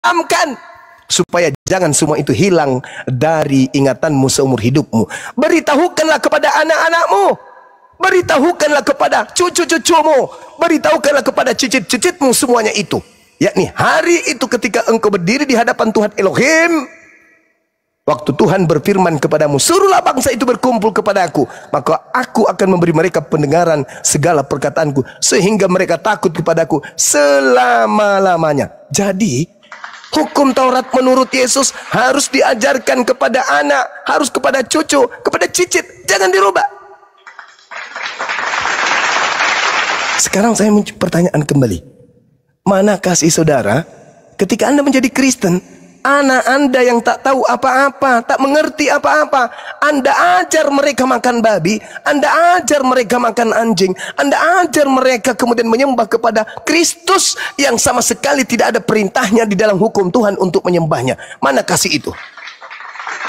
Camkan supaya jangan semua itu hilang dari ingatanmu seumur hidupmu. Beritahukanlah kepada anak-anakmu, beritahukanlah kepada cucu-cucumu, beritahukanlah kepada cicit-cicitmu semuanya itu. Yakni hari itu ketika engkau berdiri di hadapan Tuhan Elohim, waktu Tuhan berfirman kepadamu, suruhlah bangsa itu berkumpul kepadaku, maka aku akan memberi mereka pendengaran segala perkataanku, sehingga mereka takut kepadaku selama-lamanya. Jadi hukum Taurat menurut Yesus harus diajarkan kepada anak, harus kepada cucu, kepada cicit, jangan dirubah. Sekarang saya pertanyaan kembali, mana kasih saudara ketika Anda menjadi Kristen, anak Anda yang tak tahu apa-apa, tak mengerti apa-apa, Anda ajar mereka makan babi, Anda ajar mereka makan anjing, Anda ajar mereka kemudian menyembah kepada Kristus yang sama sekali tidak ada perintahnya di dalam hukum Tuhan untuk menyembahnya. Mana kasih itu?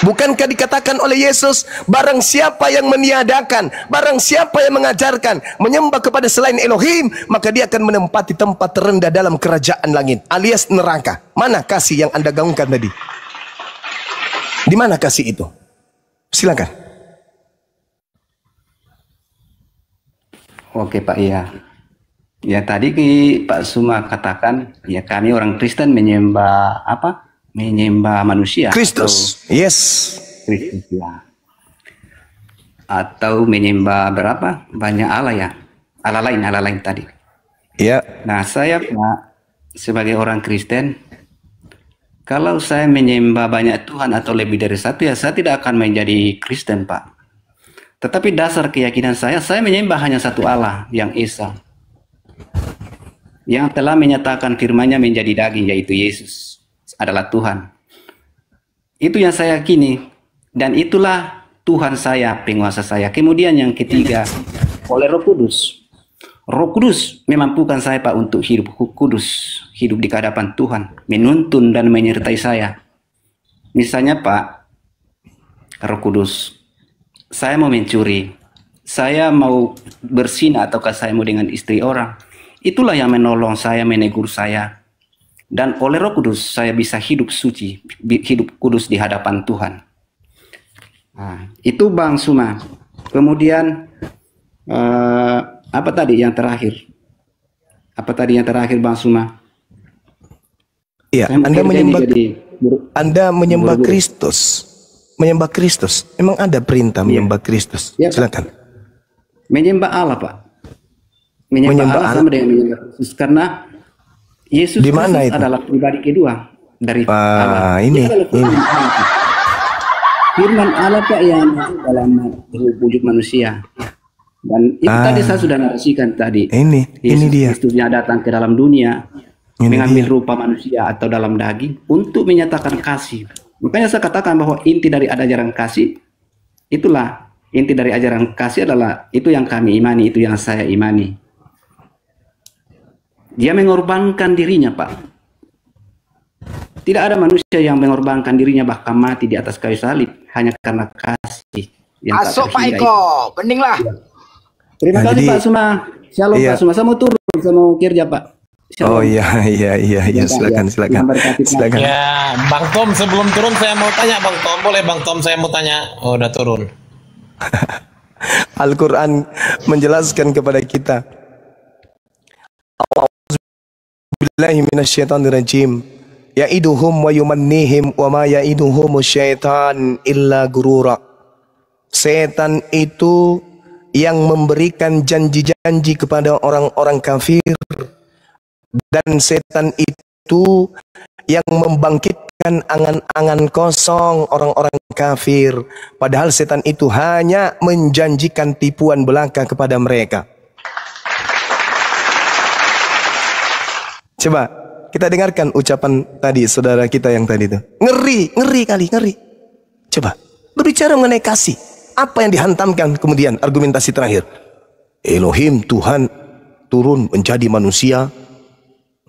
Bukankah dikatakan oleh Yesus, barang siapa yang meniadakan, barang siapa yang mengajarkan menyembah kepada selain Elohim, maka dia akan menempati tempat terendah dalam kerajaan langit, alias neraka. Mana kasih yang Anda gaungkan tadi? Di mana kasih itu? Silakan. Oke Pak, iya. Ya tadi Pak Suma katakan, ya kami orang Kristen menyembah apa? Menyembah manusia. Kristus, yes. Kristus ya. Atau menyembah berapa? Banyak Allah ya. Allah lain tadi. Ya. Nah saya Pak, sebagai orang Kristen, kalau saya menyembah banyak Tuhan atau lebih dari satu, ya saya tidak akan menjadi Kristen Pak. Tetapi dasar keyakinan saya menyembah hanya satu Allah, yang Esa, yang telah menyatakan firman-Nya menjadi daging, yaitu Yesus adalah Tuhan. Itu yang saya yakini, dan itulah Tuhan saya, penguasa saya. Kemudian yang ketiga, oleh Roh Kudus. Roh Kudus memampukan saya Pak untuk hidup kudus, hidup di hadapan Tuhan, menuntun dan menyertai saya. Misalnya Pak, Roh Kudus, saya mau mencuri, saya mau berzina, ataukah saya mau dengan istri orang, itulah yang menolong saya, menegur saya. Dan oleh Roh Kudus saya bisa hidup suci, hidup kudus di hadapan Tuhan. Nah, itu Bang Suma. Kemudian apa tadi yang terakhir? Apa tadi yang terakhir Bang Suma? Iya, Anda menyembah Kristus. Menyembah Kristus. Memang ada perintah menyembah Kristus. Ya, silakan. Menyembah Allah, Pak. Menyembah Allah sama dengan menyembah Kristus, karena Yesus Kristus adalah pribadi kedua dari Allah. Ini. Firman Allah Pak yang dalam wujud manusia. Dan itu tadi saya sudah narasikan tadi. Yesus Kristus yang datang ke dalam dunia, mengambil rupa manusia atau dalam daging untuk menyatakan kasih. Makanya saya katakan bahwa inti dari ajaran kasih, itulah inti dari ajaran kasih adalah itu yang kami imani, itu yang saya imani. Dia mengorbankan dirinya, Pak. Tidak ada manusia yang mengorbankan dirinya bahkan mati di atas kayu salib hanya karena kasih. Masuk Pak Eko, beninglah. Terima kasih Pak Suma. Shalom Pak Suma. Saya mau turun, saya mau kerja Pak. Shalom. Oh iya, silakan. Ya, Bang Tom, sebelum turun saya mau tanya Bang Tom, boleh Bang Tom saya mau tanya? Oh, udah turun. Al-Quran menjelaskan kepada kita. Billahi minasyaitonir rajim. Ya'iduhum wa yumannihim wa ma ya'iduhum syaitan illa gurura. Setan itu yang memberikan janji-janji kepada orang-orang kafir, dan setan itu yang membangkitkan angan-angan kosong orang-orang kafir, padahal setan itu hanya menjanjikan tipuan belaka kepada mereka. Coba kita dengarkan ucapan tadi saudara kita yang tadi itu. Ngeri kali. Coba berbicara mengenai kasih. Apa yang dihantamkan kemudian argumentasi terakhir? Elohim, Tuhan turun menjadi manusia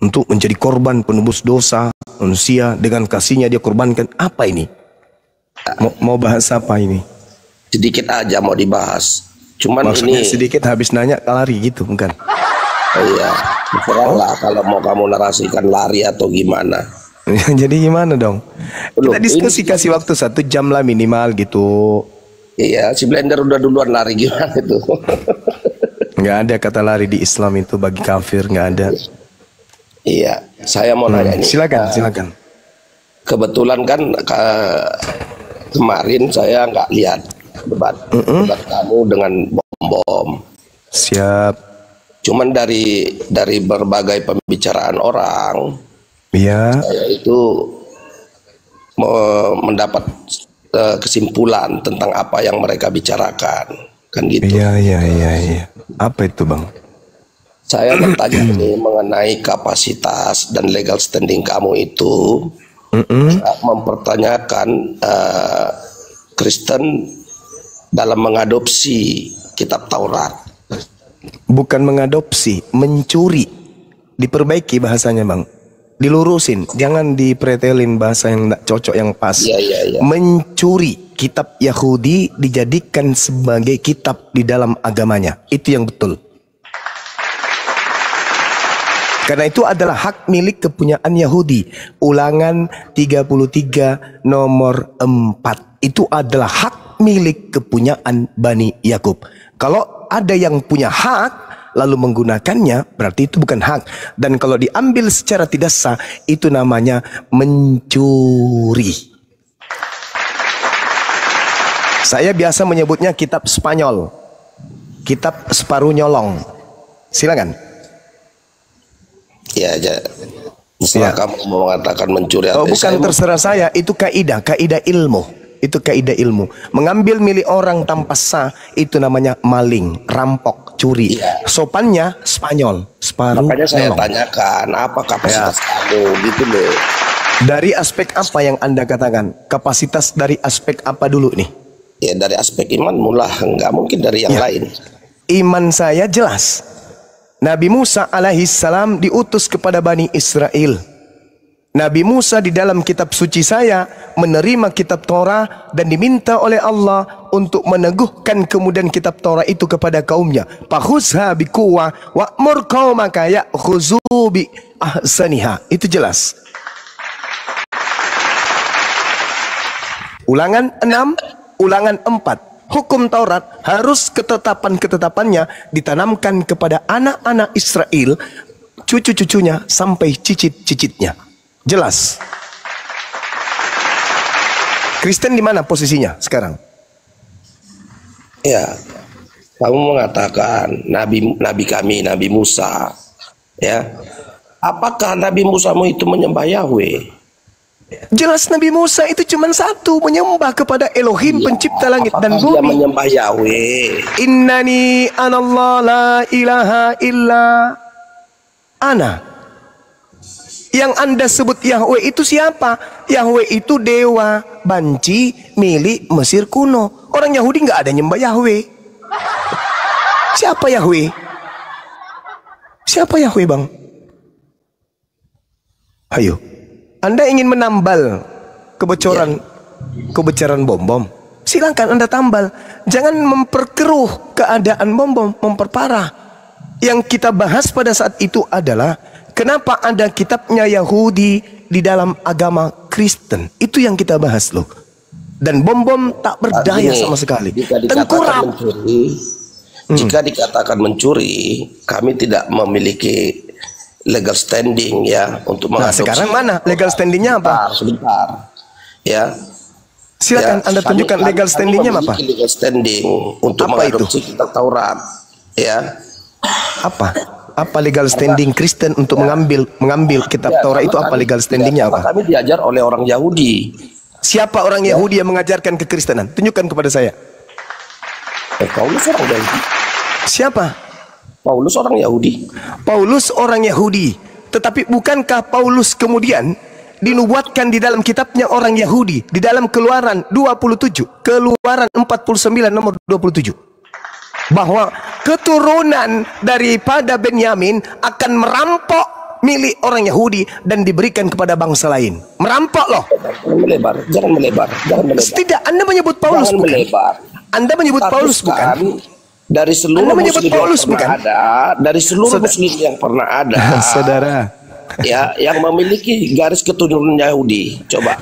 untuk menjadi korban penebus dosa manusia, dengan kasihnya dia korbankan. Apa ini? Mau bahas apa ini? Sedikit aja mau dibahas. Cuman maksudnya ini sedikit habis nanya lari gitu bukan? Iya, terserahlah kalau mau kamu narasikan lari atau gimana. Jadi gimana dong? Belum. Kita diskusi, kasih waktu 1 jam lah minimal gitu. Iya, si Blender udah duluan lari gimana itu? Nggak ada kata lari di Islam itu, bagi kafir nggak ada. Iya, saya mau nanya ini. Silakan. Kebetulan kan kemarin saya nggak lihat debat kamu dengan bom. Siap. Cuman dari berbagai pembicaraan orang, Iya. saya itu mendapat kesimpulan tentang apa yang mereka bicarakan, kan gitu. Iya. Apa itu, Bang? Saya bertanya ini mengenai kapasitas dan legal standing kamu itu. Mempertanyakan Kristen dalam mengadopsi kitab Taurat. Bukan mengadopsi, mencuri. Diperbaiki bahasanya, Bang. Dilurusin, jangan dipretelin bahasa yang tidak cocok, yang pas. Iya. Mencuri kitab Yahudi dijadikan sebagai kitab di dalam agamanya. Itu yang betul. Karena itu adalah hak milik kepunyaan Yahudi. Ulangan 33 nomor 4. Itu adalah hak milik kepunyaan Bani Yakub. Kalau ada yang punya hak lalu menggunakannya, berarti itu bukan hak. Dan kalau diambil secara tidak sah, itu namanya mencuri. Saya biasa menyebutnya kitab Spanyol, kitab separuh nyolong. Silakan. Ya, setelah kamu mau mengatakan mencuri. Bukan terserah saya, itu kaidah ilmu. Itu kaidah ilmu. Mengambil milik orang tanpa sah itu namanya maling, rampok, curi. Iya. Sopannya Spanyol, separuh. Makanya saya nyolong. tanyakan apa kapasitas kamu gitu loh. Dari aspek apa yang Anda katakan? Kapasitas dari aspek apa dulu nih? Ya dari aspek iman mula, nggak mungkin dari yang lain. Iman saya jelas. Nabi Musa alaihissalam diutus kepada Bani Israel. Nabi Musa di dalam kitab suci saya menerima kitab Torah dan diminta oleh Allah untuk meneguhkan kemudian kitab Torah itu kepada kaumnya. Fakhuzha biquwwah wa'mur qaumaka ya'khudhu bi ahsaniha. Itu jelas. Ulangan 6, ulangan 4. Hukum Taurat harus ketetapan-ketetapannya ditanamkan kepada anak-anak Israel, cucu-cucunya sampai cicit-cicitnya. Jelas. Kristen di mana posisinya sekarang? Ya, kamu mengatakan nabi kami Nabi Musa, ya. Apakah Nabi Musamu itu menyembah Yahweh? Jelas Nabi Musa itu cuma satu, menyembah kepada Elohim pencipta langit dan bumi. Dia menyembah Yahweh. Innani anallah la ilaha illa ana. Yang Anda sebut Yahweh itu siapa? Yahweh itu dewa banci milik Mesir kuno. Orang Yahudi nggak ada nyembah Yahweh. Siapa Yahweh? Siapa Yahweh, Bang? Ayo. Anda ingin menambal kebocoran bom-bom, silakan Anda tambal. Jangan memperkeruh keadaan bom-bom, memperparah. Yang kita bahas pada saat itu adalah kenapa ada kitabnya Yahudi di dalam agama Kristen. Itu yang kita bahas loh. Dan bom-bom tak berdaya sama sekali. Tengkurap. Jika dikatakan mencuri, kami tidak memiliki legal standing ya untuk mengadopsi. Sekarang mana legal standingnya apa? Sebentar. Ya. Silakan Anda tunjukkan legal standingnya apa? Legal standing untuk mengadopsi kitab Taurat. Ya. Apa legal standing Kristen untuk mengambil kitab Taurat itu apa legal standingnya apa? Kami diajar oleh orang Yahudi. Siapa orang Yahudi yang mengajarkan kekristenan? Tunjukkan kepada saya. Paulus orang Yahudi. Siapa? Paulus orang Yahudi. Paulus orang Yahudi. Tetapi bukankah Paulus kemudian dinubuatkan di dalam kitabnya orang Yahudi di dalam Keluaran 27, Keluaran 49 nomor 27, bahwa keturunan daripada Benyamin akan merampok milik orang Yahudi dan diberikan kepada bangsa lain. Merampok loh. Jangan melebar. Tidak, Anda menyebut Paulus jangan bukan? Melebar. Anda menyebut Paulus bukan? Dari seluruh muslim yang pernah ada, dari seluruh muslim yang pernah ada, saudara, ya yang memiliki garis keturunan Yahudi. Coba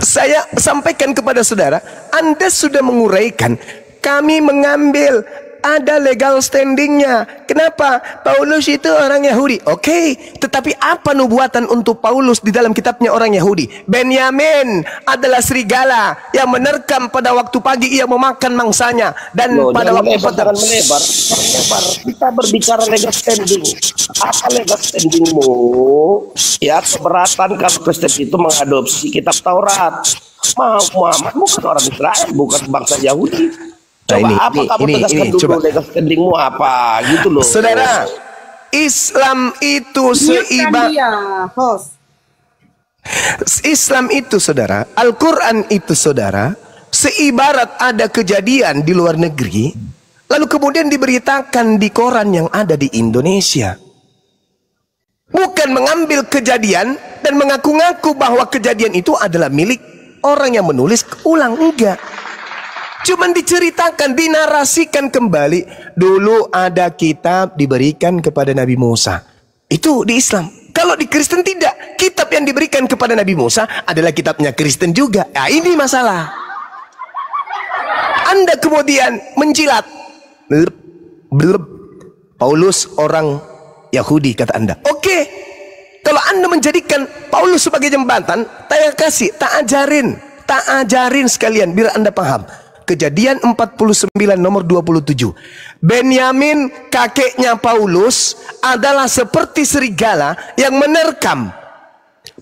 saya sampaikan kepada saudara, Anda sudah menguraikan kami mengambil ada legal standingnya. Kenapa? Paulus itu orang Yahudi. Oke, tetapi apa nubuatan untuk Paulus di dalam kitabnya orang Yahudi? Benyamin adalah serigala yang menerkam pada waktu pagi ia memakan mangsanya, dan pada waktu petang. Melebar. Kita berbicara legal standing. Apa legal standingmu? Ya, keberatan kalau Kristen itu mengadopsi kitab Taurat. Muhammad bukan orang Israel, bukan bangsa Yahudi. Coba kamu tegaskan dulu legal standingmu apa gitu loh. Saudara, Islam itu Islam itu saudara, Al-Quran itu saudara, seibarat ada kejadian di luar negeri, lalu kemudian diberitakan di koran yang ada di Indonesia. Bukan mengambil kejadian dan mengaku-ngaku bahwa kejadian itu adalah milik orang yang menulis ulang, enggak. Cuman diceritakan, dinarasikan kembali. Dulu ada kitab diberikan kepada Nabi Musa. Itu di Islam. Kalau di Kristen tidak. Kitab yang diberikan kepada Nabi Musa adalah kitabnya Kristen juga. Nah, ini masalah. Anda kemudian menjilat. Blub. Paulus orang Yahudi kata Anda. Oke. Kalau Anda menjadikan Paulus sebagai jembatan, tak ajarin sekalian biar Anda paham. Kejadian 49 nomor 27. Benyamin kakeknya Paulus adalah seperti serigala yang menerkam.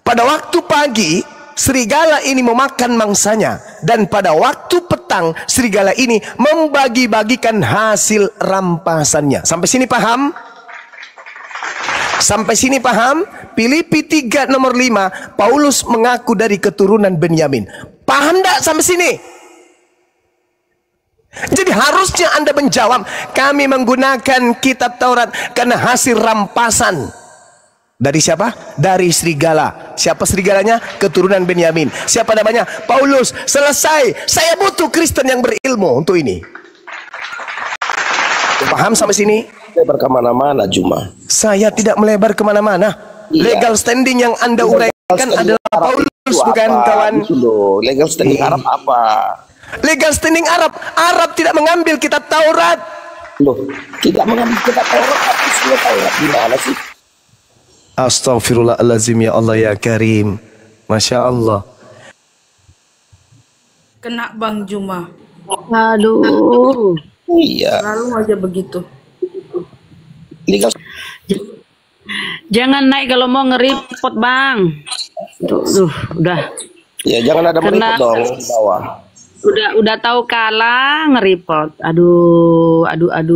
Pada waktu pagi serigala ini memakan mangsanya, dan pada waktu petang serigala ini membagi-bagikan hasil rampasannya. Sampai sini paham? Sampai sini paham? Filipi 3 nomor 5, Paulus mengaku dari keturunan Benyamin. Paham enggak sampai sini? Jadi harusnya Anda menjawab, kami menggunakan kitab Taurat karena hasil rampasan. Dari siapa? Dari serigala. Siapa serigalanya? Keturunan Benyamin. Siapa namanya? Paulus. Selesai. Saya butuh Kristen yang berilmu untuk ini. Paham sampai sini? Lebar kemana-mana cuma. Saya tidak melebar kemana-mana. Iya. Legal standing yang Anda uraikan adalah Paulus, bukan kawan. Legal standing Arab apa? Legal standing Arab. Arab tidak mengambil kitab Taurat. Loh, tidak mengambil kitab Taurat. Apa sih Taurat? Gimana sih? Astaghfirullahaladzim, ya Allah ya Karim. Masya Allah. Kena Bang Juma. Aduh. Iya. Lalu aja begitu. Legal. Jangan naik kalau mau nge-report Bang. Tuh, udah. Ya jangan ada meripot dong di bawah. Udah tahu kalah nge-report. Aduh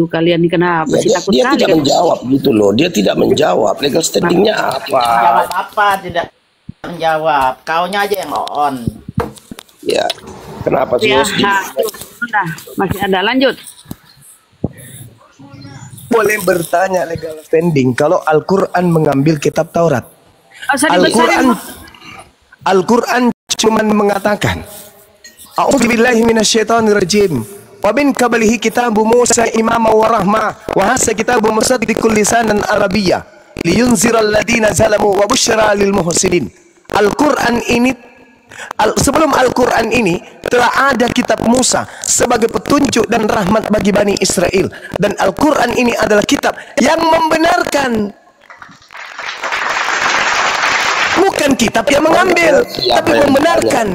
kalian ini kenapa sih takut dia kali? Dia tidak menjawab gitu loh. Dia tidak menjawab. Legal standingnya apa? Jawab apa? Tidak menjawab. Kaunya aja yang on. Ya. Kenapa sih? Ya, udah masih ada, lanjut. Boleh bertanya legal standing kalau Al-Quran mengambil kitab Taurat. Al-Quran cuman mengatakan, A'udzubillahi minasyaitonirrajim. Wa min qablihi kitabu Musa imama wa rahmah wa hasa kitabu musaddiqul lisanan arabiyyah liyunziral ladina zalamu wa busyra lil muhsinin. Al-Quran ini sebelum Al-Quran ini telah ada kitab Musa sebagai petunjuk dan rahmat bagi Bani Israel, dan Al-Quran ini adalah kitab yang membenarkan, bukan kitab yang mengambil, tapi membenarkan.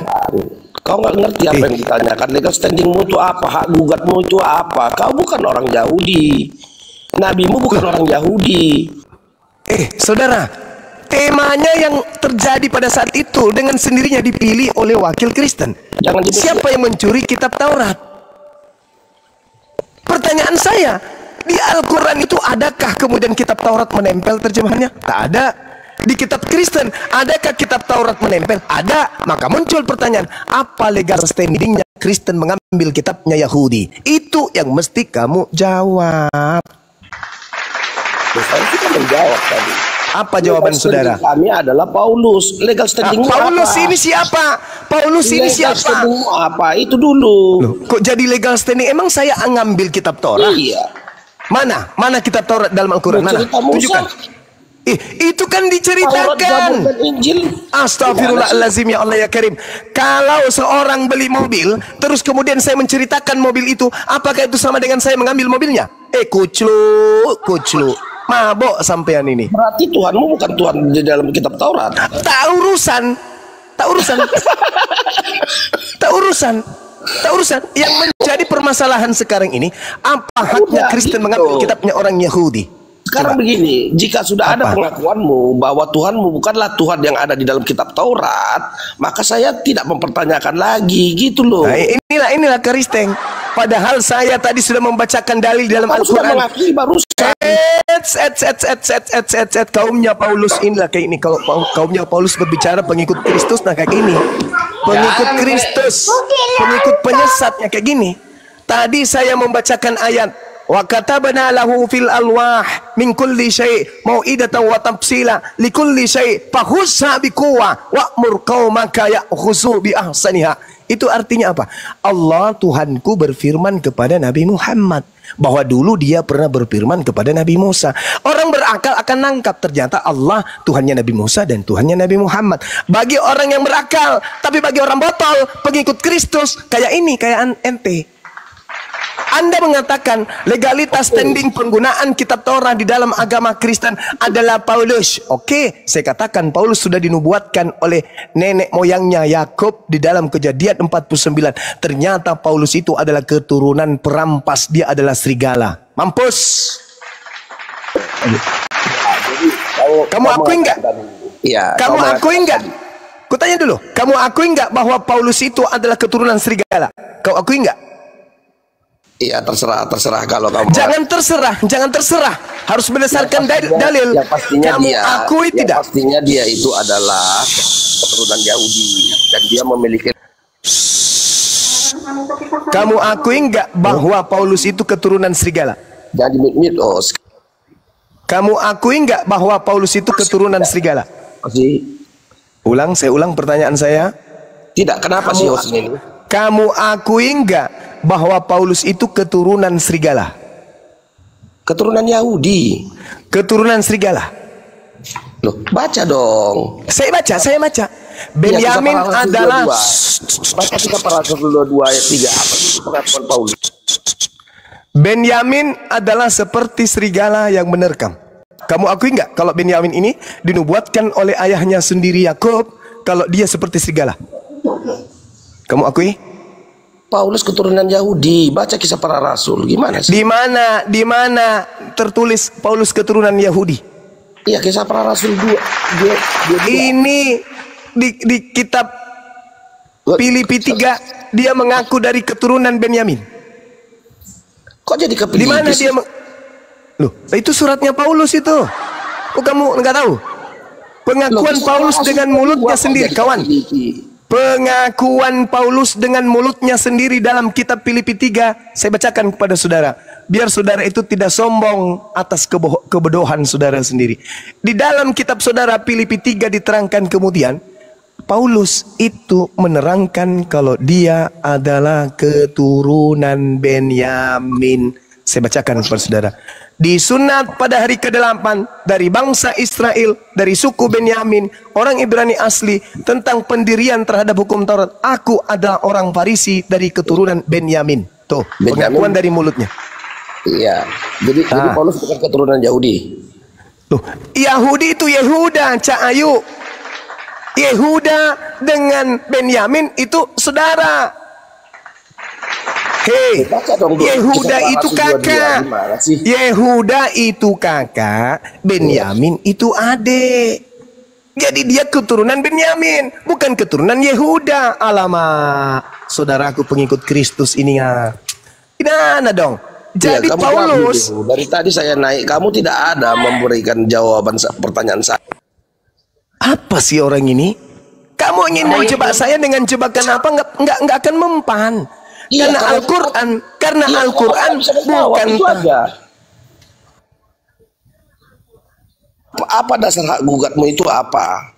Kau nggak ngerti apa yang ditanyakan. Legal standingmu itu apa? Hak gugatmu itu apa? Kau bukan orang Yahudi. Nabimu bukan orang Yahudi. Saudara, temanya yang terjadi pada saat itu dengan sendirinya dipilih oleh wakil Kristen. Siapa yang mencuri kitab Taurat? Pertanyaan saya, di Al-Quran itu adakah kemudian kitab Taurat menempel terjemahannya? Tak ada. Di kitab Kristen, adakah kitab Taurat menempel? Ada. Maka muncul pertanyaan, apa legal standingnya Kristen mengambil kitabnya Yahudi? Itu yang mesti kamu jawab. Saya sudah menjawab tadi. Apa jawaban saudara? Kami adalah Paulus. Legal standing Paulus apa? ini siapa? Paulus ini siapa? Legal standing apa? Itu dulu. Loh, kok jadi legal standing? Emang saya ngambil kitab Taurat? Iya. Mana kitab Taurat dalam Al-Quran? Mana? Cerita Musa. Tunjukkan. Itu kan Taurat, diceritakan. Zabur, dan Injil. Astagfirullahaladzim, ya Allah ya Karim. Kalau seorang beli mobil, terus kemudian saya menceritakan mobil itu, apakah itu sama dengan saya mengambil mobilnya? Kuclu. Mabok sampean ini. Berarti Tuhanmu bukan Tuhan di dalam kitab Taurat. Tak urusan. Yang menjadi permasalahan sekarang ini, apa haknya Kristen mengambil kitabnya orang Yahudi? Sekarang begini, jika sudah ada pengakuanmu bahwa Tuhanmu bukanlah Tuhan yang ada di dalam kitab Taurat, maka saya tidak mempertanyakan lagi, gitu loh. Nah, inilah Kristen. Padahal saya tadi sudah membacakan dalil dalam Kamu sudah Al-Quran. mengakui barusan. Kaumnya Paulus inilah kayak ini. Kalau kaumnya Paulus berbicara pengikut Kristus, nah kayak gini. Pengikut Kristus, pengikut penyesatnya kayak gini. Tadi saya membacakan ayat, wa katabna lahu fil alwah min kulli syai' mau'idatan wa tafsila likulli syai' fahusha biquwa wa'mur qaumaka ya'khuzu bi ahsaniha. Itu artinya apa? Allah Tuhanku berfirman kepada Nabi Muhammad bahwa dulu dia pernah berfirman kepada Nabi Musa. Orang berakal akan nangkap ternyata Allah Tuhannya Nabi Musa dan Tuhannya Nabi Muhammad. Bagi orang yang berakal, tapi bagi orang botol, pengikut Kristus kayak ini, kayak ente. Anda mengatakan legalitas standing penggunaan kitab Taurat di dalam agama Kristen adalah Paulus. Oke, saya katakan Paulus sudah dinubuatkan oleh nenek moyangnya Yakub di dalam Kejadian 49. Ternyata Paulus itu adalah keturunan perampas, dia adalah serigala. Mampus. Kamu akui enggak? Iya. Kamu akui enggak? Kutanya dulu, kamu akui enggak bahwa Paulus itu adalah keturunan serigala? Kau akui enggak? Iya, terserah kalau kamu. Jangan terserah. Harus berdasarkan dalil. Yang pastinya kamu akui tidak? Pastinya dia itu adalah keturunan Yahudi dan dia memiliki. Kamu akui enggak bahwa Paulus itu keturunan serigala? Jangan dimit-mit, Kamu akui enggak bahwa Paulus itu keturunan serigala? Saya ulang pertanyaan saya. Tidak, kenapa sih host ini? Kamu akui enggak bahwa Paulus itu keturunan serigala? Keturunan Yahudi. Keturunan serigala. Loh, baca dong. Saya baca. Benyamin adalah baca kita Rasul 22 ayat 3. Apa itu pengakuan Paulus? Benyamin adalah seperti serigala yang menerkam. Kamu akui enggak kalau Benyamin ini dinubuatkan oleh ayahnya sendiri Yakub kalau dia seperti serigala? Kamu akui? Paulus keturunan Yahudi. Baca kisah para rasul. Gimana sih? Di mana tertulis Paulus keturunan Yahudi? Iya, kisah para rasul 2. Ini di kitab Filipi 3 dia mengaku dari keturunan Benyamin. Kok jadi ke Filipi? Di mana dia Loh, itu suratnya Paulus itu. Oh, kamu enggak tahu? Pengakuan Paulus dengan mulutnya sendiri, kawan. Pengakuan Paulus dengan mulutnya sendiri dalam kitab Filipi 3 saya bacakan kepada saudara, biar saudara itu tidak sombong atas kebodohan saudara sendiri. Di dalam kitab saudara Filipi 3 diterangkan kemudian Paulus itu menerangkan kalau dia adalah keturunan Benyamin. Saya bacakan kepada saudara. Disunat pada hari ke-8 dari bangsa Israel, dari suku Benyamin, orang Ibrani asli, tentang pendirian terhadap hukum Taurat. Aku adalah orang Farisi dari keturunan Benyamin. Tuh, pengakuan dari mulutnya. Iya. Jadi Paulus bukan keturunan Yahudi. Loh, Yahudi itu Yehuda, Cak Ayu. Yehuda dengan Benyamin itu saudara. Hei, Yehuda itu kakak. Yehuda itu kakak, Benyamin itu adik. Jadi dia keturunan Benyamin, bukan keturunan Yehuda. Alamak, saudaraku pengikut Kristus ini ya. Gimana dong? Jadi ya, Paulus, dari tadi saya naik, kamu tidak ada memberikan jawaban pertanyaan saya. Apa sih orang ini? Kamu ingin mau jebak saya dengan jebakan apa? Nggak akan mempan. Iya, karena Al-Quran bukan apa dasar hak gugatmu itu apa?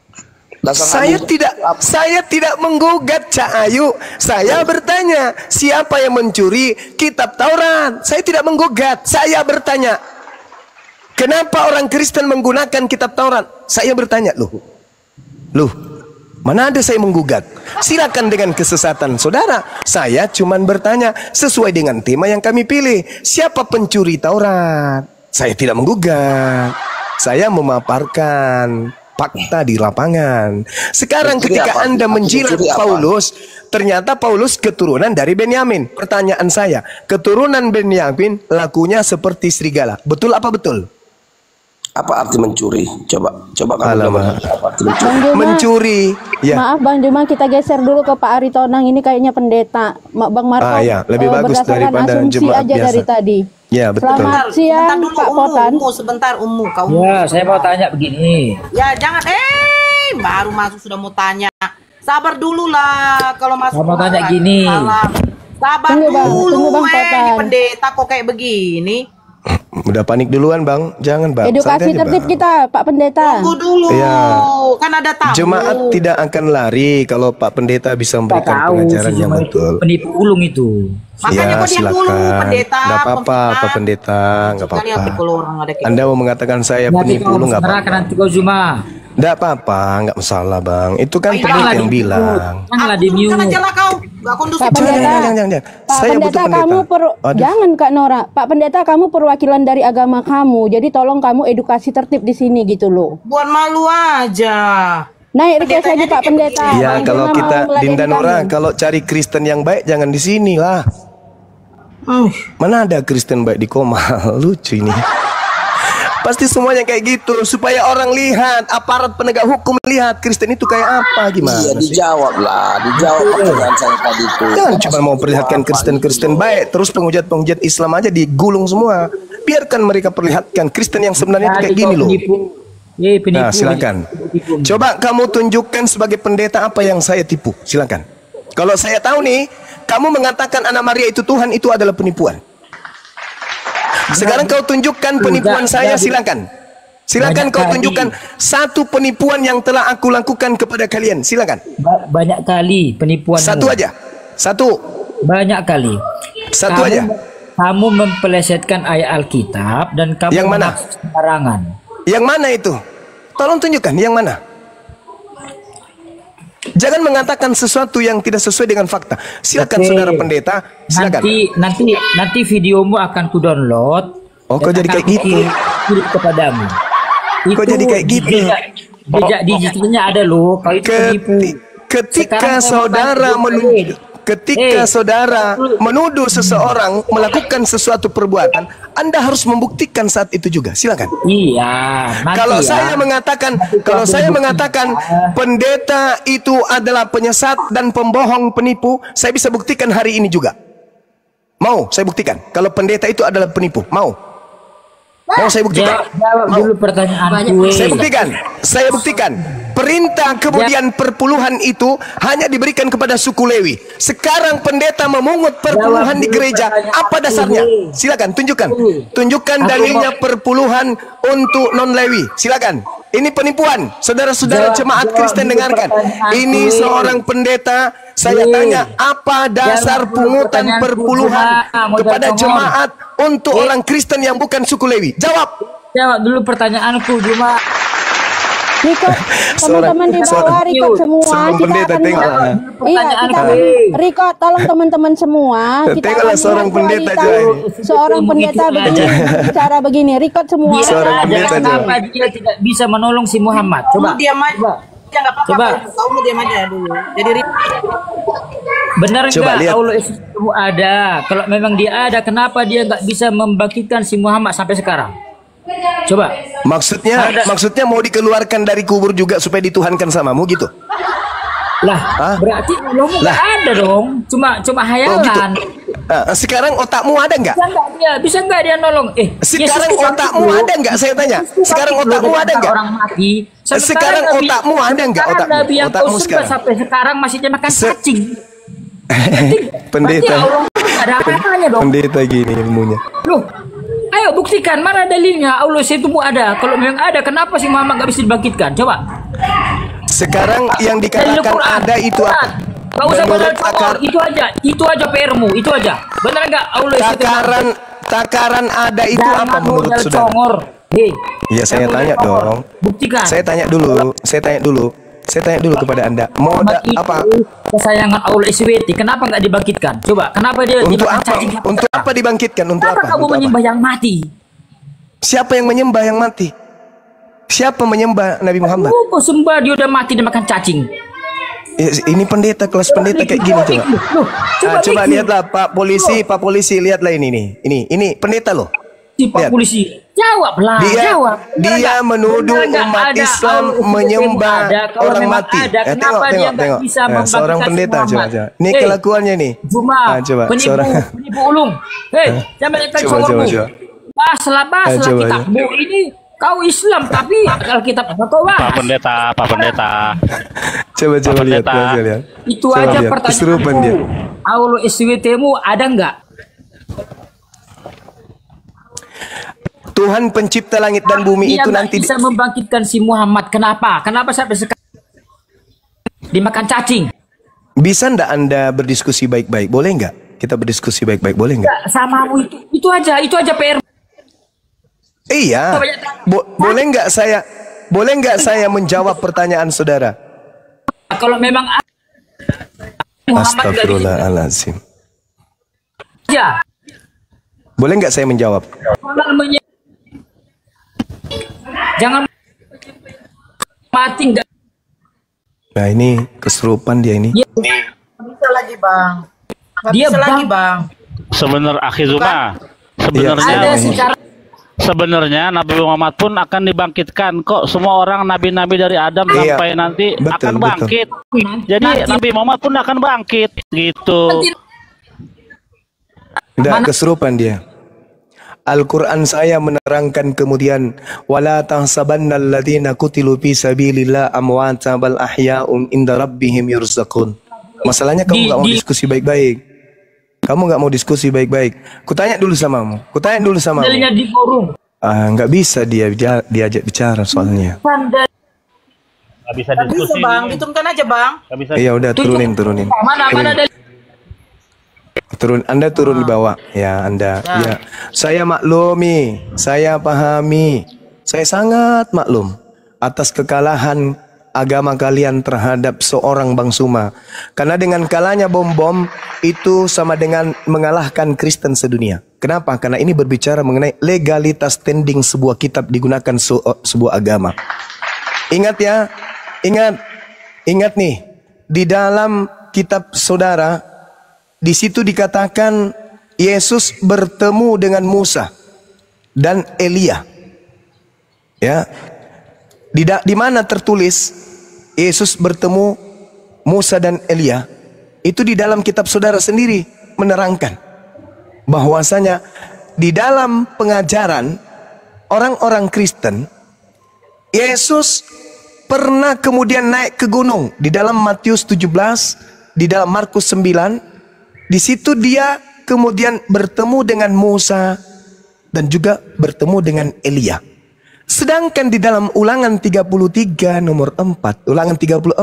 Saya tidak menggugat, Cak Ayu. Saya bertanya, siapa yang mencuri kitab Taurat? Saya tidak menggugat. Saya bertanya, Kenapa orang Kristen menggunakan kitab Taurat? Saya bertanya, loh, mana ada saya menggugat? Silakan dengan kesesatan saudara. Saya cuman bertanya sesuai dengan tema yang kami pilih. Siapa pencuri Taurat? Saya tidak menggugat. Saya memaparkan fakta di lapangan. Sekarang ketika Anda menjilat Paulus, ternyata Paulus keturunan dari Benyamin. Pertanyaan saya, keturunan Benyamin lakunya seperti serigala. Betul apa betul? Apa arti mencuri? Coba kamu Alamak. apa arti mencuri? Mencuri. Ya. Maaf Bang Juma, kita geser dulu ke Pak Aritonang. Ini kayaknya pendeta. Bang Marco, Ya, lebih bagus berdasarkan daripada asumsi jemaat aja biasa. dari tadi. Ya, betul. Selamat siang Pak Potan. Sebentar kau. Ya, saya mau tanya begini. Ya jangan, baru masuk sudah mau tanya. Sabar dulu lah kalau masuk. Saya mau tanya gini. Sabar Tunggu, Bang. dulu, Tunggu, Bang Potan. ini pendeta kok kayak begini. Udah panik duluan Bang, jangan Bang. Edukasi Santai aja, tertib Bang. kita, Pak Pendeta. Tunggu dulu, Iya. kan ada tamu. Jemaat tidak akan lari kalau Pak Pendeta bisa memberikan pengajaran yang betul. Penipu ulung itu. Makanya Ya, kok dia dulu, silakan. pendeta. Nggak apa-apa, Pak Pendeta, nggak Sekali apa-apa. hati kalau orang ada kayak Anda mau mengatakan saya Nanti penipu kau lu nggak serahkan apa-apa. nanti kau Zuma. Nggak apa-apa, nggak masalah Bang. Itu kan pendeta yang bilang. Janganlah di Kan mute. aja lah kau, nggak kondusif. Pak Pendeta, Jangan. Pak Saya Pendeta, butuh pendeta. kamu Aduh. jangan Kak Nora. Pak Pendeta, kamu perwakilan dari agama kamu. Jadi tolong kamu edukasi tertib di sini gitu loh. Buat malu aja. Naik request lagi Pak Pendeta. Ya Bang kalau Juma kita mau meladeni Dinda Nora, kamu. kalau cari Kristen yang baik jangan di sini lah. Mana ada Kristen baik di Komal? Lucu ini. Pasti semuanya kayak gitu supaya orang lihat, aparat penegak hukum lihat Kristen itu kayak apa, gimana Iya, sih? dijawab pertanyaan saya tadi itu. Jangan cuma mau perlihatkan Kristen baik, terus penghujat Islam aja digulung semua. Biarkan mereka perlihatkan Kristen yang sebenarnya itu kayak gini loh. Penipu. Nah, silakan. Coba kamu tunjukkan sebagai pendeta apa yang saya tipu. Silakan. Kalau saya tahu nih, kamu mengatakan anak Maria itu Tuhan, itu adalah penipuan. Sekarang kau tunjukkan penipuan saya, silakan. Silakan kau tunjukkan satu penipuan yang telah aku lakukan kepada kalian. Silakan. Banyak kali penipuan. Satu aja. Satu. Banyak kali. Satu aja. Kamu mempelesetkan ayat Alkitab dan kamu Yang mana? menafsir sembarangan. Yang mana itu? Tolong tunjukkan yang mana. Jangan mengatakan sesuatu yang tidak sesuai dengan fakta. Silakan Oke. saudara pendeta, silakan. Nanti videomu akan ku download. Oh, kok jadi kayak gitu? Kirim kepadamu. Kok jadi kayak gitu? Jejak digitalnya ada loh. Kalau itu penipu. Ketika Sekarang saudara kamu menuduh, ketika saudara menuduh seseorang melakukan sesuatu perbuatan, Anda harus membuktikan saat itu juga. Silakan. Iya. nanti Kalau ya. saya mengatakan, pendeta itu adalah penyesat dan pembohong, penipu, saya bisa buktikan hari ini juga. Mau saya buktikan kalau pendeta itu adalah penipu? Mau saya buktikan? Jawab dulu pertanyaanku. Saya buktikan. Perintah kemudian perpuluhan itu hanya diberikan kepada suku Lewi. Sekarang pendeta memungut perpuluhan di gereja. Apa dasarnya? Silakan tunjukkan. Tunjukkan dalilnya perpuluhan untuk non Lewi. Silakan. Ini penipuan. Saudara-saudara jemaat Kristen dengarkan. Ini seorang pendeta. Saya tanya, apa dasar pungutan perpuluhan kepada jemaat untuk orang Kristen yang bukan suku Lewi? Jawab dulu pertanyaanku, Juma. Record teman-teman di bawah, record semua. Kita akan record, tolong teman-teman semua. Kita akan seorang pendeta seorang pendeta begini, cara begini, record semua. Kenapa dia tidak bisa menolong si Muhammad? Coba. Diam aja. Ya nggak apa-apa. Coba. Kamu diam aja dulu. Jadi Benar Coba nggak lihat. Allah Yesus itu ada? Kalau memang dia ada, kenapa dia nggak bisa membangkitkan si Muhammad sampai sekarang? Coba. Maksudnya mau dikeluarkan dari kubur juga supaya dituhankan samamu gitu? Lah, berarti Allah nggak ada dong. Cuma hayalan. Sekarang otakmu ada nggak? Bisa nggak dia nolong? Sekarang otakmu ada nggak? Saya tanya. Sekarang otakmu ada nggak? Orang mati. Sekarang otakmu ada nggak? Nabi yang kau Otakmu sembah sekarang. sampai sekarang masih dia makan cacing. Pendeta. Berarti Allah nggak ada apa-apanya dong. Pendeta gini ilmunya. Loh, ayo buktikan mana dalilnya Allah itu ada. Kalau memang ada, kenapa si Muhammad nggak bisa dibangkitkan? Coba. Sekarang yang dikatakan ada itu apa? Gak usah badal itu aja PR-mu, itu aja. Benar nggak Allah itu? Takaran ada itu apa menurut saudara? Hei, Iya, saya tanya dong. buktikan. Saya tanya dulu kepada Anda. Mau Umat itu apa? kesayangan Allah SWT. Kenapa nggak dibangkitkan? Coba, kenapa dia Untuk dimakan apa? cacing? Untuk apa dibangkitkan? Untuk Kenapa apa? kamu Untuk apa? menyembah yang mati? Siapa yang menyembah yang mati? Siapa menyembah Nabi Muhammad? Kok sembah dia udah mati dimakan cacing? Ini pendeta, kelas pendeta kayak gini coba. Loh, Coba mikir. lihatlah Pak Polisi, lihatlah ini nih. Ini pendeta loh. Si Pak Lihat. Polisi, jawablah, jawab. Dia menuduh Benar nggak umat ada Islam Allah menyembah ada? Kalau orang memang mati. ada, kenapa dia nggak bisa membangkitkan seorang si pendeta Muhammad? coba. Ini Hei, kelakuannya nih. Juma, Coba penipu ulung. Hei, jangan ikut Coba. sogormu. Baslah Coba, kitabmu ini. Kau Islam tapi Alkitab apa kau bahas? Pak Pendeta. Coba lihat. Itu Coba aja lihat. Kesurupan dia. pertanyaanku. Allah SWT-mu ada nggak? Tuhan pencipta langit dan bumi Dia itu nggak nanti bisa membangkitkan si Muhammad. Kenapa? Kenapa sampai sekarang dimakan cacing? Bisa ndak Anda berdiskusi baik-baik? Boleh nggak? Kita berdiskusi baik-baik, boleh nggak? Samamu itu aja PR. Iya. Boleh nggak saya menjawab pertanyaan saudara? Kalau memang Muhammad nggak bisa Astagfirullahaladzim. ya, Boleh nggak saya menjawab? jangan mati nggak. Nah ini kesurupan dia ini. Nggak bisa lagi bang. Nggak Dia bisa lagi bang. Sebenarnya akhir Zuma. Ada secara Sebenarnya Nabi Muhammad pun akan dibangkitkan kok. Semua orang nabi-nabi dari Adam Iya. sampai nanti Betul, akan betul. bangkit. Jadi Nabi Muhammad pun akan bangkit gitu. Nggak kesurupan dia. Al-Quran saya menerangkan kemudian wala tahsabanna alladziina qutilu fi sabilillah amwata bal ahya'un inda rabbihim yurzaqun. Masalahnya kamu nggak mau diskusi baik-baik. Kamu nggak mau diskusi baik-baik. Kutanya dulu samamu. dalilnya di forum. Nggak bisa dia diajak bicara soalnya. Nggak bisa Nggak bisa diskusi. bang. Diturunkan aja bang. Nggak bisa. Iya udah turunin. Mana dalil? Anda turun di bawah. Ya Anda. Ya. Saya maklumi, saya pahami. Saya sangat maklum atas kekalahan agama kalian terhadap seorang Bang Suma. Karena dengan kalahnya bom-bom itu sama dengan mengalahkan Kristen sedunia. Kenapa? Karena ini berbicara mengenai legalitas standing sebuah kitab digunakan sebuah agama. Ingat ya, ingat nih, di dalam kitab saudara, di situ dikatakan Yesus bertemu dengan Musa dan Elia. Ya, di mana tertulis Yesus bertemu Musa dan Elia? Itu di dalam kitab saudara sendiri menerangkan bahwasanya di dalam pengajaran orang-orang Kristen, Yesus pernah kemudian naik ke gunung di dalam Matius 17, di dalam Markus 9. Di situ dia kemudian bertemu dengan Musa dan juga bertemu dengan Elia. Sedangkan di dalam Ulangan 33 nomor 4, Ulangan 34,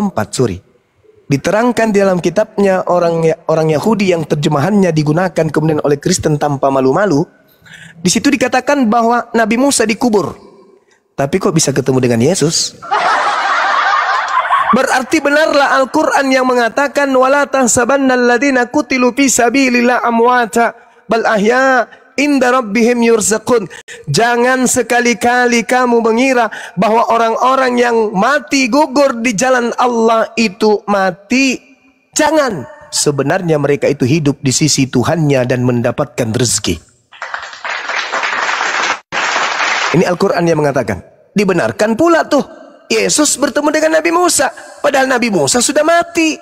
diterangkan di dalam kitabnya orang Yahudi yang terjemahannya digunakan kemudian oleh Kristen tanpa malu-malu. Di situ dikatakan bahwa Nabi Musa dikubur. Tapi kok bisa ketemu dengan Yesus? Berarti benarlah Al-Quran yang mengatakan wala tahsabanna alladziina qutilu fi sabilillah amwata bal ahya inda rabbihim yurzaqun. Jangan sekali-kali kamu mengira bahwa orang-orang yang mati gugur di jalan Allah itu mati. Jangan. Sebenarnya mereka itu hidup di sisi Tuhannya dan mendapatkan rezeki. Ini Al-Quran yang mengatakan. Dibenarkan pula tuh Yesus bertemu dengan Nabi Musa. Padahal Nabi Musa sudah mati.